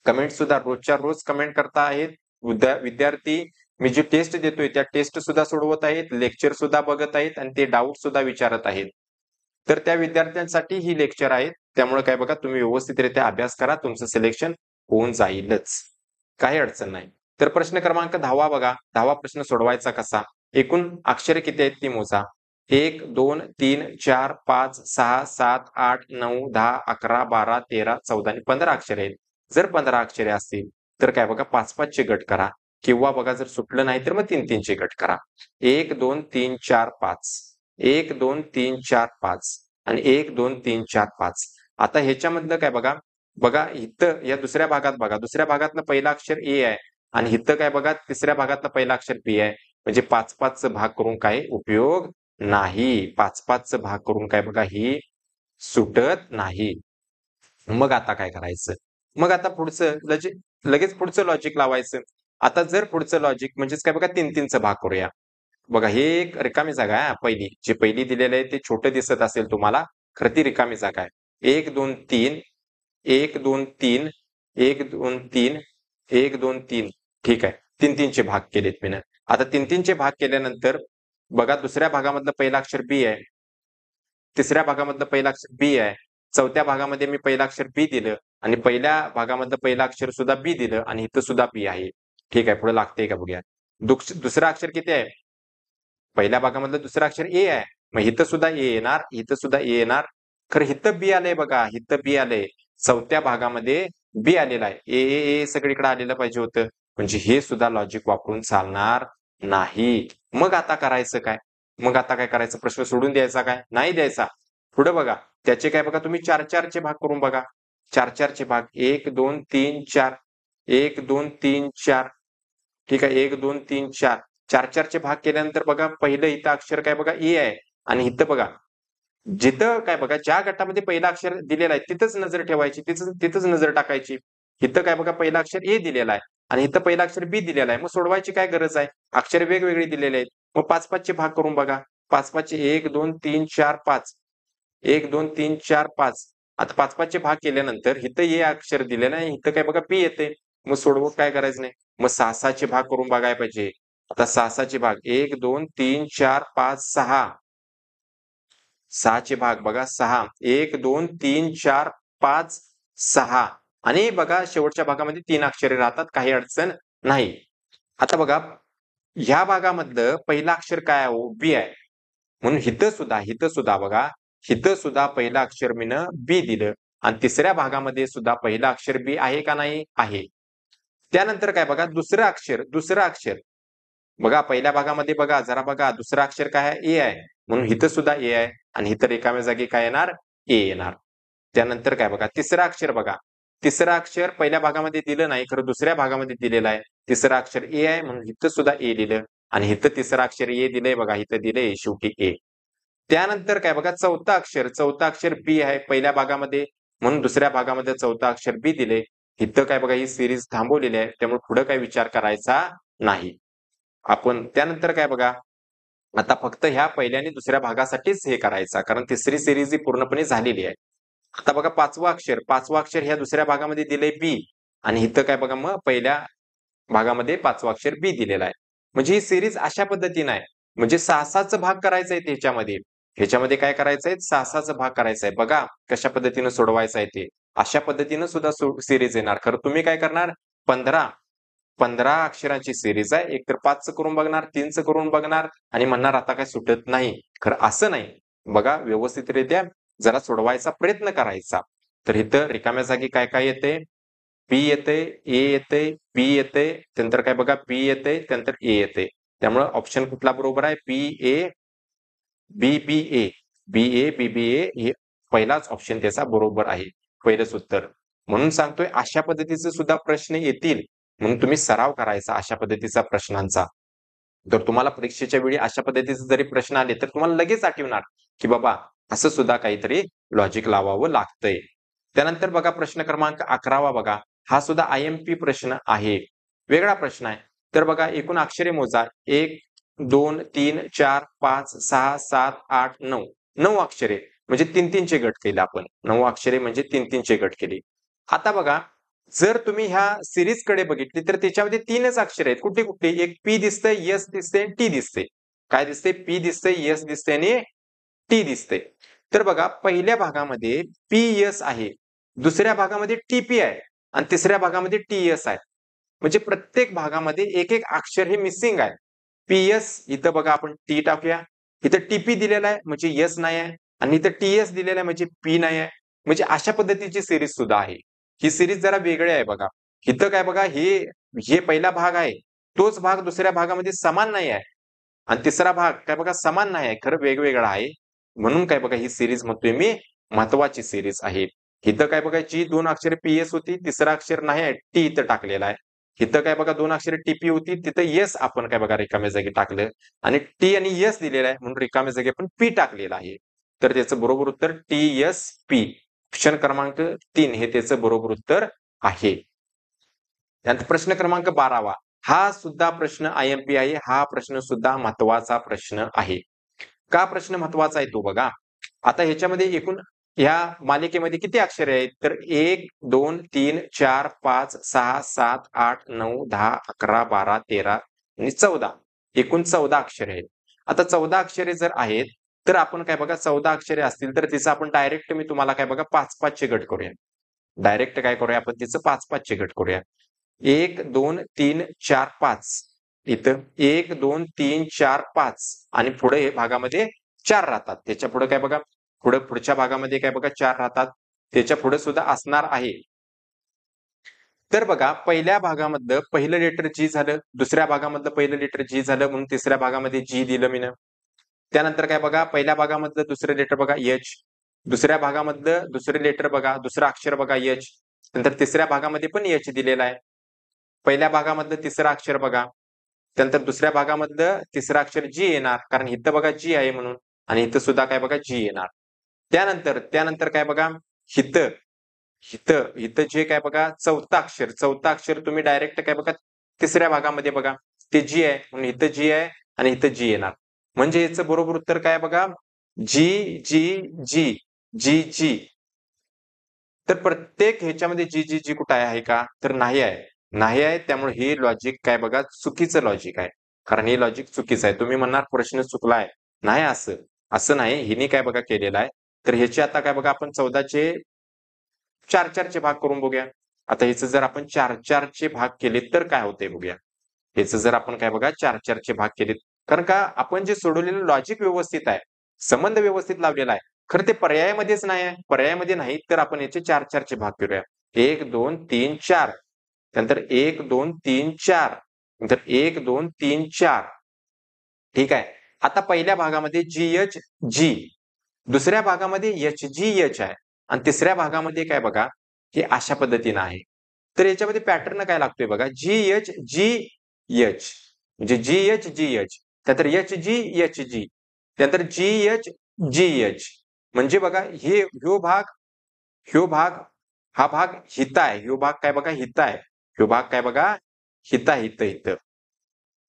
S1: कमेंट सुद्धा रोजच्या रोज कमेंट करता आहेत. विद्यार्थी मी जी टेस्ट देतोय त्या टेस्ट सुद्धा सोडवत आहेत, लेक्चर सुद्धा बघत आहेत आणि ते डाऊट सुद्धा विचारत आहेत. तर त्या विद्यार्थ्यांसाठी ही लेक्चर आहेत. त्यामुळे काय बघा तुम्ही व्यवस्थितरित्या अभ्यास करा. तुमचं सिलेक्शन होऊन जाईलच. काही अडचण नाही. तर प्रश्न क्रमांक 10 बघा. 10 प्रश्न सोडवायचा कसा? एकूण अक्षरे किती आहेत ती मोजा. 1, 2, 3, 4, 5, 6, 7, 8, 9, 10, 11, 12, 13, 14 आणि 15 अक्षरे आहेत. जर 15 अक्षरे असतील तर काय बघा 5-5 चे गट करा. किंवा बघा जर सुटलं नाही तर मग 3-3 चे गट करा. 1, 2, 3, 4, 5. 1, 2, 3, 4, 5 आणि 1, 2, 3, 4, 5. आता ह्याच्यामधलं काय बघा, बघा इथं या दुसऱ्या भागात बघा. दुसऱ्या भागातलं पहिलं अक्षर ए आहे आणि इथं काय बघा तिसऱ्या भागातलं पहिलं अक्षर बी आहे. म्हणजे 5-5 भाग करून काही उपयोग नाही. 5-5चं भाग करून काय बघा ही सुटत नाही. मग आता काय करायचं? मग आता पुढचं लगेच पुढचं लॉजिक लावायचं. आता जर पुढचं लॉजिक म्हणजेच काय बघा 3-3चा भाग करूया. बघा हे एक रिकामी जागा आहे पहिली. जे पहिली दिलेलं आहे ते छोटं दिसत असेल तुम्हाला, खरं ती रिकामी जागा आहे. 1, 2, 3, 1, 2, 3, 1, 2, 3, 1, 2, 3 ठीक आहे. 3-3चे भाग केलेत मीनं. आता 3-3चे भाग केल्यानंतर बघा दुसऱ्या भागामधलं पहिलं अक्षर बी आहे. तिसऱ्या भागामधलं पहिलं अक्षर बी आहे. चौथ्या भागामध्ये मी पहिलं अक्षर बी दिलं आणि पहिल्या भागामधलं पहिलं अक्षर सुद्धा बी दिलं आणि इथं सुद्धा बी आहे. ठीक आहे. पुढे लागतंय का बघूया. दुसरं अक्षर किती आहे? पहिल्या भागामधलं दुसरं अक्षर ए आहे. मग इथं सुद्धा ए येणार, इथं सुद्धा ए येणार. खरं इथं बी आलंय बघा, इथं बी आलंय. चौथ्या भागामध्ये बी आलेला आहे. ए सगळीकडे आलेलं पाहिजे होतं. म्हणजे हे सुद्धा लॉजिक वापरून चालणार नाही. मग आता करायचं काय? मग आता काय करायचं? प्रश्न सोडून द्यायचा काय? नाही द्यायचा. पुढे बघा. त्याचे काय बघा तुम्ही 4-4 चे भाग करून बघा. 4-4 चे भाग 1, 2, 3, 4. 1, 2, 3, 4. ठीक आहे. 1, 2, 3, 4. 4-4 चे भाग केल्यानंतर बघा पहिलं इथं अक्षर काय बघा ए आहे आणि इथं बघा जिथं काय बघा ज्या गटामध्ये पहिलं अक्षर दिलेलं आहे तिथंच नजर ठेवायची, तिथंच नजर टाकायची. इथं काय बघा पहिलं अक्षर ए दिलेलं आहे आणि इथं पहिलं अक्षर बी दिलेलं आहे. मग सोडवायची काय गरज आहे? अक्षर वेगवेगळी दिलेले आहेत. मग 5-5 चे भाग करून बघा. 5-5 चे 1, 2, 3, 4, 5. 1, 2, 3, 4, 5. आता 5-5 चे भाग केल्यानंतर इथं ए अक्षर दिलेलं आहे, इथं काय बघा बी येते. मग सोडवून काय करायचं नाही. मग 6-6 चे भाग करून बघायला पाहिजे. आता 6-6 चे भाग 1, 2, 3, 4, 5, 6. 6 चे भाग बघा 6. 1, 2, 3, 4, 5, 6 आणि बघा शेवटच्या भागामध्ये 3 अक्षरे राहतात. काही अडचण नाही. आता बघा ह्या भागामधलं पहिलं अक्षर काय आहे हो? बी आहे. म्हणून इथं सुद्धा बघा, इथं सुद्धा पहिलं अक्षर मीनं बी दिलं आणि तिसऱ्या भागामध्ये सुद्धा पहिलं अक्षर बी आहे का नाही? आहे. त्यानंतर काय बघा दुसरं अक्षर बघा पहिल्या भागामध्ये बघा जरा बघा दुसरं अक्षर काय आहे? ए आहे. म्हणून इथं सुद्धा ए आहे आणि इथं रिकाम्या जागी काय येणार? ए येणार. त्यानंतर काय बघा तिसरं अक्षर बघा. तिसरं अक्षर पहिल्या भागामध्ये दिलं नाही, खरं दुसऱ्या भागामध्ये दिलेलं आहे. तिसरं अक्षर ए आहे म्हणून इथं सुद्धा ए लिहिलं आणि इथं तिसरं अक्षर ए दिलंय बघा, इथं दिलंय शेवटी ए. त्यानंतर काय बघा चौथं अक्षर बी आहे पहिल्या भागामध्ये म्हणून दुसऱ्या भागामध्ये चौथं अक्षर बी दिले. इथं काय बघा ही सिरीज थांबवलेली आहे त्यामुळे पुढे काय विचार करायचा नाही. आपण त्यानंतर काय बघा आता फक्त ह्या पहिल्या आणि दुसऱ्या भागासाठीच हे करायचं कारण तिसरी सिरीज ही पूर्णपणे झालेली आहे. आता बघा पाचवं अक्षर ह्या दुसऱ्या भागामध्ये दिलंय बी आणि इथं काय बघा मग पहिल्या भागामध्ये 5वं अक्षर बी दिलेलं आहे. म्हणजे ही सिरीज अशा पद्धतीने आहे. म्हणजे 6-6चा भाग करायचा आहे ह्याच्यामध्ये. ह्याच्यामध्ये काय करायचंय? 6-6चा भाग करायचा आहे. बघा कशा पद्धतीने सोडवायचं आहे ते. अशा पद्धतीने सुद्धा सिरीज येणार. खरं तुम्ही काय करणार? 15 अक्षरांची सिरीज आहे. एकतर 5चं करून बघणार, 3चं करून बघणार आणि म्हणणार आता काय सुटत नाही. खरं असं नाही. बघा व्यवस्थितरित्या जरा सोडवायचा प्रयत्न करायचा. तर इथं रिकाम्या जागी काय काय येते? पी येते, ए येते, बी येते, त्यानंतर काय बघा बी येते, त्यानंतर ए येते. त्यामुळे ऑप्शन कुठला बरोबर आहे? P A B B A. B A B बी ए हे पहिलाच ऑप्शन त्याचा बरोबर आहे. पहिलंच उत्तर. म्हणून सांगतोय अशा पद्धतीचे सुद्धा प्रश्न येतील. म्हणून तुम्ही सराव करायचा अशा पद्धतीचा प्रश्नांचा. तर तुम्हाला परीक्षेच्या वेळी अशा पद्धतीचे जरी प्रश्न आले तर तुम्हाला लगेच आठवणार, की बाबा असं सुद्धा काहीतरी लॉजिक लावावं लागतंय. त्यानंतर बघा प्रश्न क्रमांक 11वा बघा. हा सुद्धा आय-एम-पी प्रश्न आहे. वेगळा प्रश्न आहे. तर बघा एकूण अक्षरे मोजा. 1, 2, 3, 4, 5, 6, 7, 8, 9. 9 अक्षरे म्हणजे 3-3 चे गट केले आपण. 9 अक्षरे म्हणजे 3-3 चे गट केले. आता बघा जर तुम्ही ह्या सिरीजकडे बघितली तर त्याच्यामध्ये 3च अक्षर आहेत. कुठली? एक पी दिसतंय, एस दिसतंय आणि टी दिसतंय. काय दिसतंय? पी दिसतंय, एस दिसतंय आणि टी दिसतंय. तर बघा पहिल्या भागामध्ये पी-एस आहे. दुसऱ्या भागामध्ये टी-पी आहे आणि तिसऱ्या भागामध्ये टी-एस आहे. म्हणजे प्रत्येक भागामध्ये एक अक्षर हे मिसिंग आहे. पी-एस इथं बघा आपण टी टाकूया. इथं टी-पी दिलेला आहे म्हणजे एस नाही आहे आणि इथं टी-एस दिलेला आहे म्हणजे पी नाही आहे. म्हणजे अशा पद्धतीची सिरीज सुद्धा आहे. ही सिरीज जरा वेगळी आहे बघा. इथं काय बघा हे पहिला भाग आहे. तोच भाग दुसऱ्या भागामध्ये समान नाही आहे आणि तिसरा भाग काय बघा समान नाही आहे. खरं वेगवेगळा आहे. म्हणून काय बघा ही सिरीज म्हणतोय मी महत्वाची सिरीज आहे. इथं काय बघा जी 2 अक्षरे पी-एस होती, तिसरं अक्षर नाही आहे, टी इथं टाकलेला आहे. इथं काय बघा 2 अक्षरे टीपी होती, तिथं येस आपण काय बघा रिकाम्या जागी टाकलं आणि टी आणि येस दिलेला आहे म्हणून रिकाम्या जागी आपण पी टाकलेला आहे. तर त्याचं बरोबर उत्तर TSP. ऑप्शन क्रमांक 3 हे त्याचं बरोबर उत्तर आहे. त्यानंतर प्रश्न क्रमांक 12वा. हा सुद्धा प्रश्न IMP आहे. हा प्रश्न सुद्धा महत्वाचा प्रश्न आहे. का प्रश्न महत्वाचा आहे तो बघा. आता ह्याच्यामध्ये एकूण ह्या मालिकेमध्ये किती अक्षरे आहेत? तर 1, 2, 3, 4, 5, 6, 7, 8, 9, 10, 11, 12, 13 आणि 14. एकूण 14 अक्षरे आहेत. आता 14 अक्षरे जर आहेत, तर आपण काय बघा 14 अक्षरे असतील तर तिचं आपण डायरेक्ट मी तुम्हाला काय बघा 5-5 चे गट करूया. डायरेक्ट काय करूया आपण तिचं 5-5 चे गट करूया. 1, 2, 3, 4, 5. इथं 1, 2, 3, 4, 5 आणि पुढे हे भागामध्ये 4 राहतात. त्याच्या पुढे काय बघा पुढच्या भागामध्ये काय बघा 4 राहतात. त्याच्या पुढे सुद्धा असणार आहे. तर बघा पहिल्या भागामधलं पहिलं लेटर जी झालं, दुसऱ्या भागामधलं पहिलं लेटर जी झालं म्हणून तिसऱ्या भागामध्ये जी दिलं मीनं. त्यानंतर काय बघा पहिल्या भागामधलं दुसरं लेटर बघा एच, दुसऱ्या भागामधलं दुसरं लेटर बघा, दुसरं अक्षर बघा एच, नंतर तिसऱ्या भागामध्ये पण एच दिलेला आहे. पहिल्या भागामधलं तिसरं अक्षर बघा, त्यानंतर दुसऱ्या भागामधलं तिसरं अक्षर जी येणार कारण इथं बघा जी आहे म्हणून आणि इथं सुद्धा काय बघा जी येणार. त्यानंतर काय बघा हिथं इथं इथं जे काय बघा चौथं अक्षर तुम्ही डायरेक्ट काय बघा तिसऱ्या भागामध्ये बघा ते जी आहे म्हणून इथं जी आहे आणि इथं जी येणार. म्हणजे याचं बरोबर उत्तर काय बघा जी जी जी जी जी. तर प्रत्येक ह्याच्यामध्ये जी जी जी कुठं आहे का? तर नाही आहे. नाही आहे त्यामुळे हे लॉजिक काय बघा चुकीचं लॉजिक आहे. कारण हे लॉजिक चुकीचं आहे. तुम्ही म्हणणार प्रश्न चुकलाय. नाही असं. असं नाही. हिने काय बघा केलेलं आहे. तर ह्याचे आता काय बघा आपण 14चे 4-4 चे भाग करून बघूया. आता ह्याचं जर आपण 4-4 चे भाग केले तर काय होतंय बघूया. ह्याचं जर आपण काय बघा 4-4 चे भाग केलेत. कारण का आपण जे सोडवलेलं लॉजिक व्यवस्थित आहे. संबंध व्यवस्थित लावलेला आहे. खरं ते पर्यायामध्येच नाही आहे. पर्यायामध्ये नाही तर आपण याचे 4-4 चे भाग करूया. 1, 2, 3, 4. त्यानंतर 1, 2, 3, 4. नंतर 1, 2, 3, 4. ठीक आहे. आता पहिल्या भागामध्ये GH, G. दुसऱ्या भागामध्ये HGH आहे. आणि तिसऱ्या भागामध्ये काय बघा, हे अशा पद्धतीनं आहे. तर याच्यामध्ये पॅटर्न काय लागतोय बघा, GH, GH. म्हणजे GH. त्यानंतर HG. त्यानंतर GH. म्हणजे बघा ह्यो भाग, हा भाग हित आहे. ह्यो भाग काय बघा हित आहे. ह्यो भाग काय बघा हित आहे,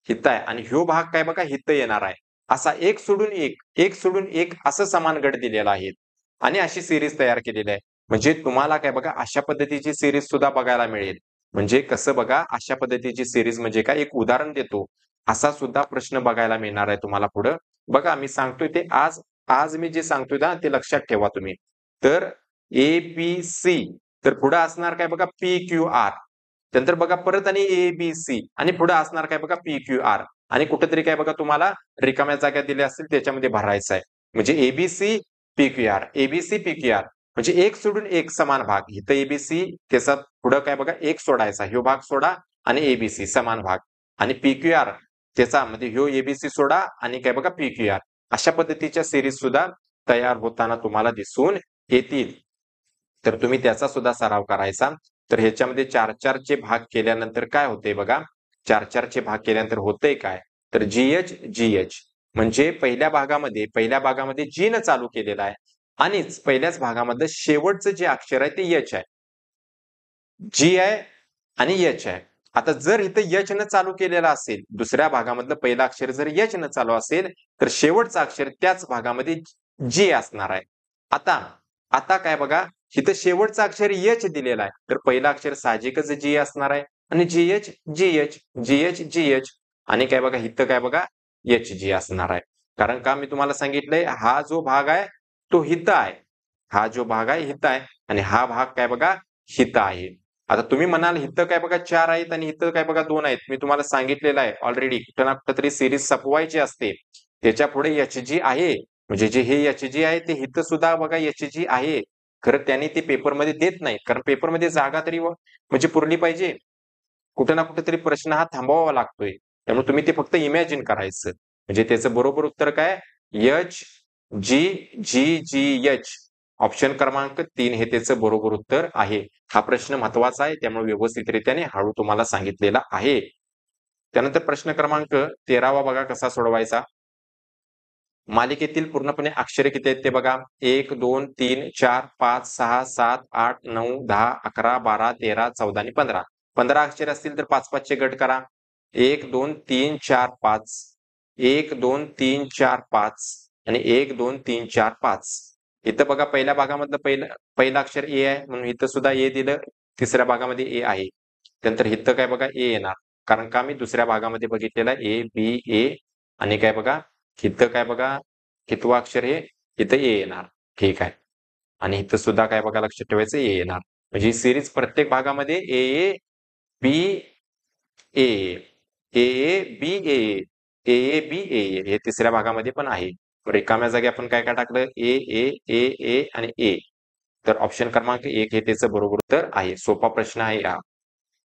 S1: हित आहे आणि ह्यो भाग काय बघा हित येणार आहे. असा एक सोडून एक असं समान गट दिलेला आहे आणि अशी सिरीज तयार केलेली आहे. म्हणजे तुम्हाला काय बघा अशा पद्धतीची सिरीज सुद्धा बघायला मिळेल. म्हणजे कसं बघा अशा पद्धतीची सिरीज म्हणजे काय एक उदाहरण देतो. असा सुद्धा प्रश्न बघायला मिळणार आहे तुम्हाला पुढं. बघा मी सांगतोय ते आज आज मी जे सांगतोय ना ते लक्षात ठेवा तुम्ही. तर ABC तर पुढे असणार काय बघा PQR. नंतर बघा परत आणि ABC आणि पुढे असणार काय बघा PQR आणि कुठेतरी काय बघा तुम्हाला रिकाम्या जागा दिल्या असतील त्याच्यामध्ये भरायचं आहे. म्हणजे ABC PQR म्हणजे एक सोडून एक समान भाग. इथं ABC त्याचा पुढं काय बघा एक सोडायचा. ह्यो भाग सोडा आणि ABC समान भाग आणि PQR त्याचा म्हणजे ह्यो ABC सोडा आणि काय बघा PQR अशा पद्धतीच्या सिरीज सुद्धा तयार होताना तुम्हाला दिसून येतील. तर तुम्ही त्याचा सुद्धा सराव करायचा. तर ह्याच्यामध्ये 4-4 चे भाग केल्यानंतर काय होतंय बघा. 4-4 चे भाग केल्यानंतर होतंय काय? तर GH म्हणजे पहिल्या भागामध्ये G न चालू केलेला आहे आणि पहिल्याच भागामधलं शेवटचं जे अक्षर आहे ते H आहे. G आहे आणि H आहे. आता जर इथं H न चालू केलेला असेल, दुसऱ्या भागामधलं पहिलं अक्षर जर H न चालू असेल, तर शेवटचं अक्षर त्याच भागामध्ये G असणार आहे. आता काय बघा, इथं शेवटचं अक्षर H दिलेलं आहे. तर पहिलं अक्षर साहजिकच G असणार आहे आणि GH आणि काय बघा इथं काय बघा HG असणार आहे. कारण का मी तुम्हाला सांगितलंय हा जो भाग आहे तो हित आहे. हा जो भाग आहे हित आहे आणि हा भाग काय बघा हित आहे. आता तुम्ही म्हणाल इथं काय बघा 4 आहेत आणि इथं काय बघा 2 आहेत. मी तुम्हाला सांगितलेलं आहे ऑलरेडी कुठं ना कुठंतरी सिरीज संपवायची असते. त्याच्या पुढे HG आहे. म्हणजे जे हे HG आहे ते इथं सुद्धा बघा HG आहे. खरं त्यांनी ते पेपरमध्ये देत नाहीत. कारण पेपरमध्ये जागा तरी म्हणजे पुरली पाहिजे. कुठे ना कुठेतरी प्रश्न हा थांबवावा लागतोय. त्यामुळे तुम्ही ते फक्त इमॅजिन करायचं. म्हणजे त्याचं बरोबर उत्तर काय? HGGGH ऑप्शन क्रमांक 3 हे त्याचं बरोबर उत्तर आहे. हा प्रश्न महत्वाचा आहे, त्यामुळे व्यवस्थितरित्याने हळू तुम्हाला सांगितलेला आहे. त्यानंतर प्रश्न क्रमांक 13वा बघा कसा सोडवायचा. मालिकेतील पूर्णपणे अक्षरे किती आहेत ते बघा. 1, 2, 3, 4, 5, 6, 7, 8, 9, 10, 11, 12, 13, 14 आणि 15. 15 अक्षरे असतील तर 5-5 चे गट करा. 1, 2, 3, 4, 5. 1, 2, 3, 4, 5 आणि 1, 2, 3, 4, 5. इथं बघा पहिल्या भागामधलं पहिलं अक्षर ए आहे, म्हणून इथं सुद्धा ए दिलं. तिसऱ्या भागामध्ये ए आहे. त्यानंतर इथं काय बघा ए येणार. कारण का मी दुसऱ्या भागामध्ये बघितलेला ए, बी, ए आणि काय बघा इथं काय बघा कितवं अक्षर हे इथं ए येणार. ठीक आहे. आणि इथं सुद्धा काय बघा लक्षात ठेवायचं ए येणार. म्हणजे ही सिरीज प्रत्येक भागामध्ये ए A B A A A B A A A B ए हे तिसऱ्या भागामध्ये पण आहे. रिकाम्या जागी आपण काय काय टाकलं ए ए ए ए आणि ए. तर ऑप्शन क्रमांक 1 हे त्याचं बरोबर उत्तर आहे. सोपा प्रश्न आहे हा.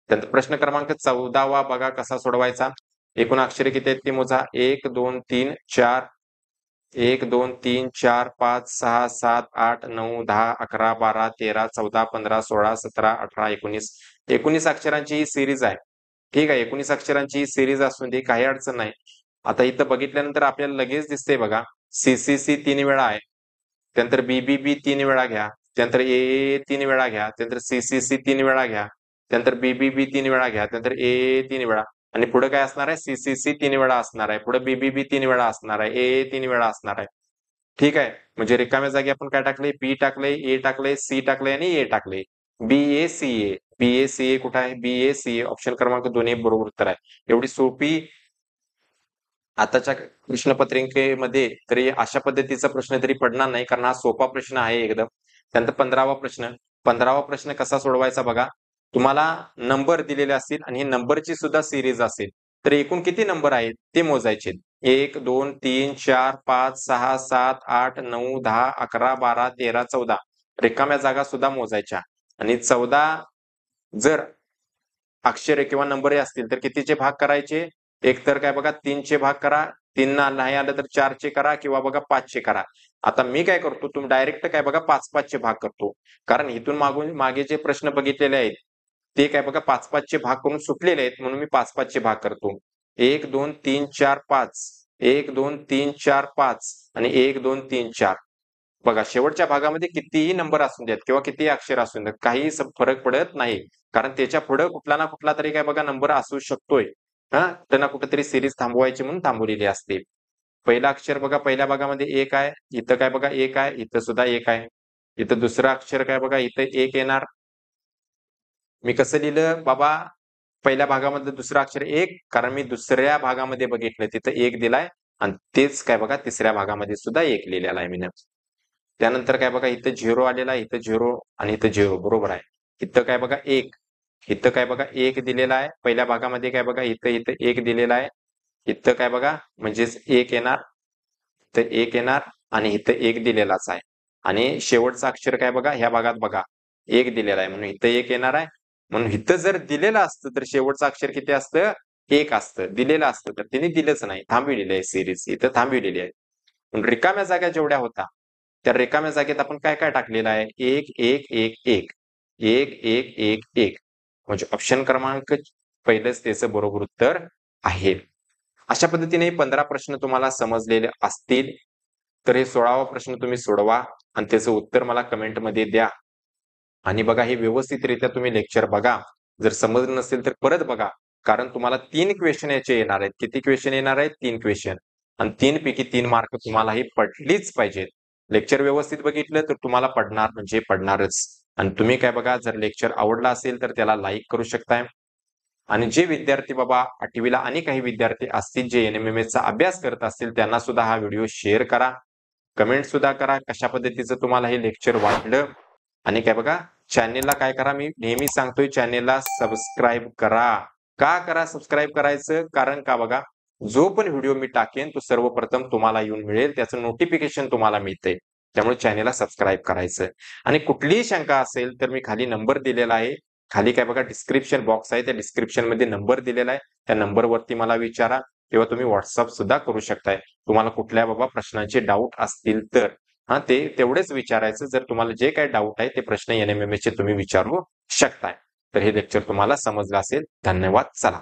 S1: त्यानंतर प्रश्न क्रमांक 14वा बघा कसा सोडवायचा. एकूण अक्षरे किती आहेत ते मोजा. 1, 2, 3, 4. 1, 2, 3, 4, 5, 6, 7, 8, 9, 10, 11, 12, 13, 14, 15, 16, 17, 18, 19. 19 अक्षरांची ही सिरीज आहे. ठीक आहे. 19 अक्षरांची ही सिरीज असून दे, काही अडचण नाही. आता इथं बघितल्यानंतर आपल्याला लगेच दिसते बघा. सी 3 वेळा आहे. त्यानंतर बी 3 वेळा घ्या. त्यानंतर ए 3 वेळा घ्या. त्यानंतर सी 3 वेळा घ्या. त्यानंतर बी 3 वेळा घ्या. त्यानंतर ए 3 वेळा आणि पुढे काय असणार आहे. सी 3 वेळा असणार आहे. पुढे बी 3 वेळा असणार आहे. ए 3 वेळा असणार आहे. ठीक आहे. म्हणजे रिकाम्या जागी आपण काय टाकले. बी टाकले, ए टाकले, सी टाकले आणि ए टाकले. बी ए सी ए कुठे आहे. बी ए सी ए ऑप्शन क्रमांक 2 हे बरोबर उत्तर आहे. एवढी सोपी आताच्या प्रश्नपत्रिकेमध्ये तरी अशा पद्धतीचा प्रश्न तरी पडणार नाही, कारण हा सोपा प्रश्न आहे एकदम. त्यानंतर 15वा प्रश्न. 15वा प्रश्न कसा सोडवायचा बघा. तुम्हाला नंबर दिलेले असतील आणि ही नंबरची सुद्धा सिरीज असेल, तर एकूण किती नंबर आहेत ते मोजायचे. 1, 2, 3, 4, 5, 6, 7, 8, 9, 10, 11, 12, 13, 14. रिकाम्या जागा सुद्धा मोजायच्या आणि 14 जर अक्षरे किंवा नंबर असतील तर कितीचे भाग करायचे. एक तर काय बघा 3 भाग करा. 3 नाही आलं तर 4 करा किंवा बघा 5 करा. आता मी काय करतो, तुम्ही डायरेक्ट काय बघा 5-5 भाग करतो. कारण इथून मागे जे प्रश्न बघितलेले आहेत ते काय बघा 5-5 भाग करून सुटलेले आहेत, म्हणून मी 5-5 भाग करतो. 1, 2, 3, 4, 5. 1, 2, 3, 4, 5 आणि 1, 2, 3, 4. बघा शेवटच्या भागामध्ये कितीही नंबर असू द्यात किंवा कितीही अक्षर असू द्यात, काही फरक पडत नाही. कारण त्याच्या पुढे कुठला ना कुठला तरी काय बघा नंबर असू शकतोय. त्यांना कुठेतरी सिरीज थांबवायची म्हणून थांबवलेली असते. पहिला अक्षर बघा पहिल्या भागामध्ये 1 आहे. इथं काय बघा 1 आहे. इथं सुद्धा 1 आहे. इथं दुसरं अक्षर काय बघा इथं 1 येणार. मी कसं लिहिलं बाबा पहिल्या भागामधलं दुसरं अक्षर 1, कारण मी दुसऱ्या भागामध्ये बघितलं तिथं 1 दिलाय आणि तेच काय बघा तिसऱ्या भागामध्ये सुद्धा 1 लिहिलेला आहे मी. त्यानंतर काय बघा इथं 0 आलेला आहे. इथं 0 आणि इथं 0 बरोबर आहे. इथं काय बघा 1. इथं काय बघा 1 दिलेला आहे. पहिल्या भागामध्ये काय बघा इथं 1 दिलेला आहे. इथं काय बघा म्हणजेच 1 येणार. इथं 1 येणार आणि इथं 1 दिलेलाच आहे. आणि शेवटचं अक्षर काय बघा ह्या भागात बघा 1 दिलेला आहे, म्हणून इथं 1 येणार आहे. म्हणून इथं जर दिलेलं असतं तर शेवटचं अक्षर किती असतं. 1 असतं. दिलेलं असतं तर तिने दिलंच नाही. थांबविलेली आहे सिरीज. इथं थांबविलेली आहे. पण रिकाम्या जागा जेवढ्या होता त्या रिकाम्या जागेत आपण काय काय टाकलेलं आहे. 1, 1, 1, 1. 1, 1, 1, 1. म्हणजे ऑप्शन क्रमांक पहिलंच त्याचं बरोबर उत्तर आहे. अशा पद्धतीने 15 प्रश्न तुम्हाला समजलेले असतील. तर हे 16वा प्रश्न तुम्ही सोडवा आणि त्याचं उत्तर मला कमेंटमध्ये द्या. आणि बघा हे व्यवस्थितरित्या तुम्ही लेक्चर बघा. जर समजलं नसेल तर परत बघा. कारण तुम्हाला 3 क्वेश्चन याचे येणार आहेत. किती क्वेश्चन येणार आहेत. 3 क्वेश्चन आणि 3 पैकी 3 मार्क तुम्हाला हे पडलीच पाहिजेत. लेक्चर व्यवस्थित बघितलं तर तुम्हाला पडणार म्हणजे पडणारच. आणि तुम्ही काय बघा जर लेक्चर आवडला असेल तर त्याला लाईक करू शकताय. आणि जे विद्यार्थी बाबा 8वीला आणि काही विद्यार्थी असतील जे NMMS चा अभ्यास करत असतील त्यांना सुद्धा हा व्हिडिओ शेअर करा. कमेंट सुद्धा करा कशा पद्धतीचं तुम्हाला हे लेक्चर वाटलं. आणि काय बघा चॅनेलला काय करा मी नेहमी सांगतोय चॅनेलला सबस्क्राईब करा. का करा सबस्क्राईब करायचं. कारण का बघा जो पण व्हिडिओ मी टाकेन तो सर्वप्रथम तुम्हाला येऊन मिळेल. त्याचं नोटिफिकेशन तुम्हाला मिळते. त्यामुळे चॅनेलला सबस्क्राईब करायचं. आणि कुठलीही शंका असेल तर मी खाली नंबर दिलेला आहे. खाली काय बघा डिस्क्रिप्शन बॉक्स आहे. त्या डिस्क्रिप्शन मध्ये नंबर दिलेला आहे. त्या नंबरवरती मला विचारा किंवा तुम्ही व्हॉट्सअप सुद्धा करू शकताय. तुम्हाला कुठल्या बाबा प्रश्नांचे डाऊट असतील तर. हा ते तेवढेच विचारायचं. जर तुम्हाला जे काही डाऊट आहे ते प्रश्न NMMS चे तुम्ही विचारू शकताय. तर हे लेक्चर तुम्हाला समजलं असेल. धन्यवाद. चला.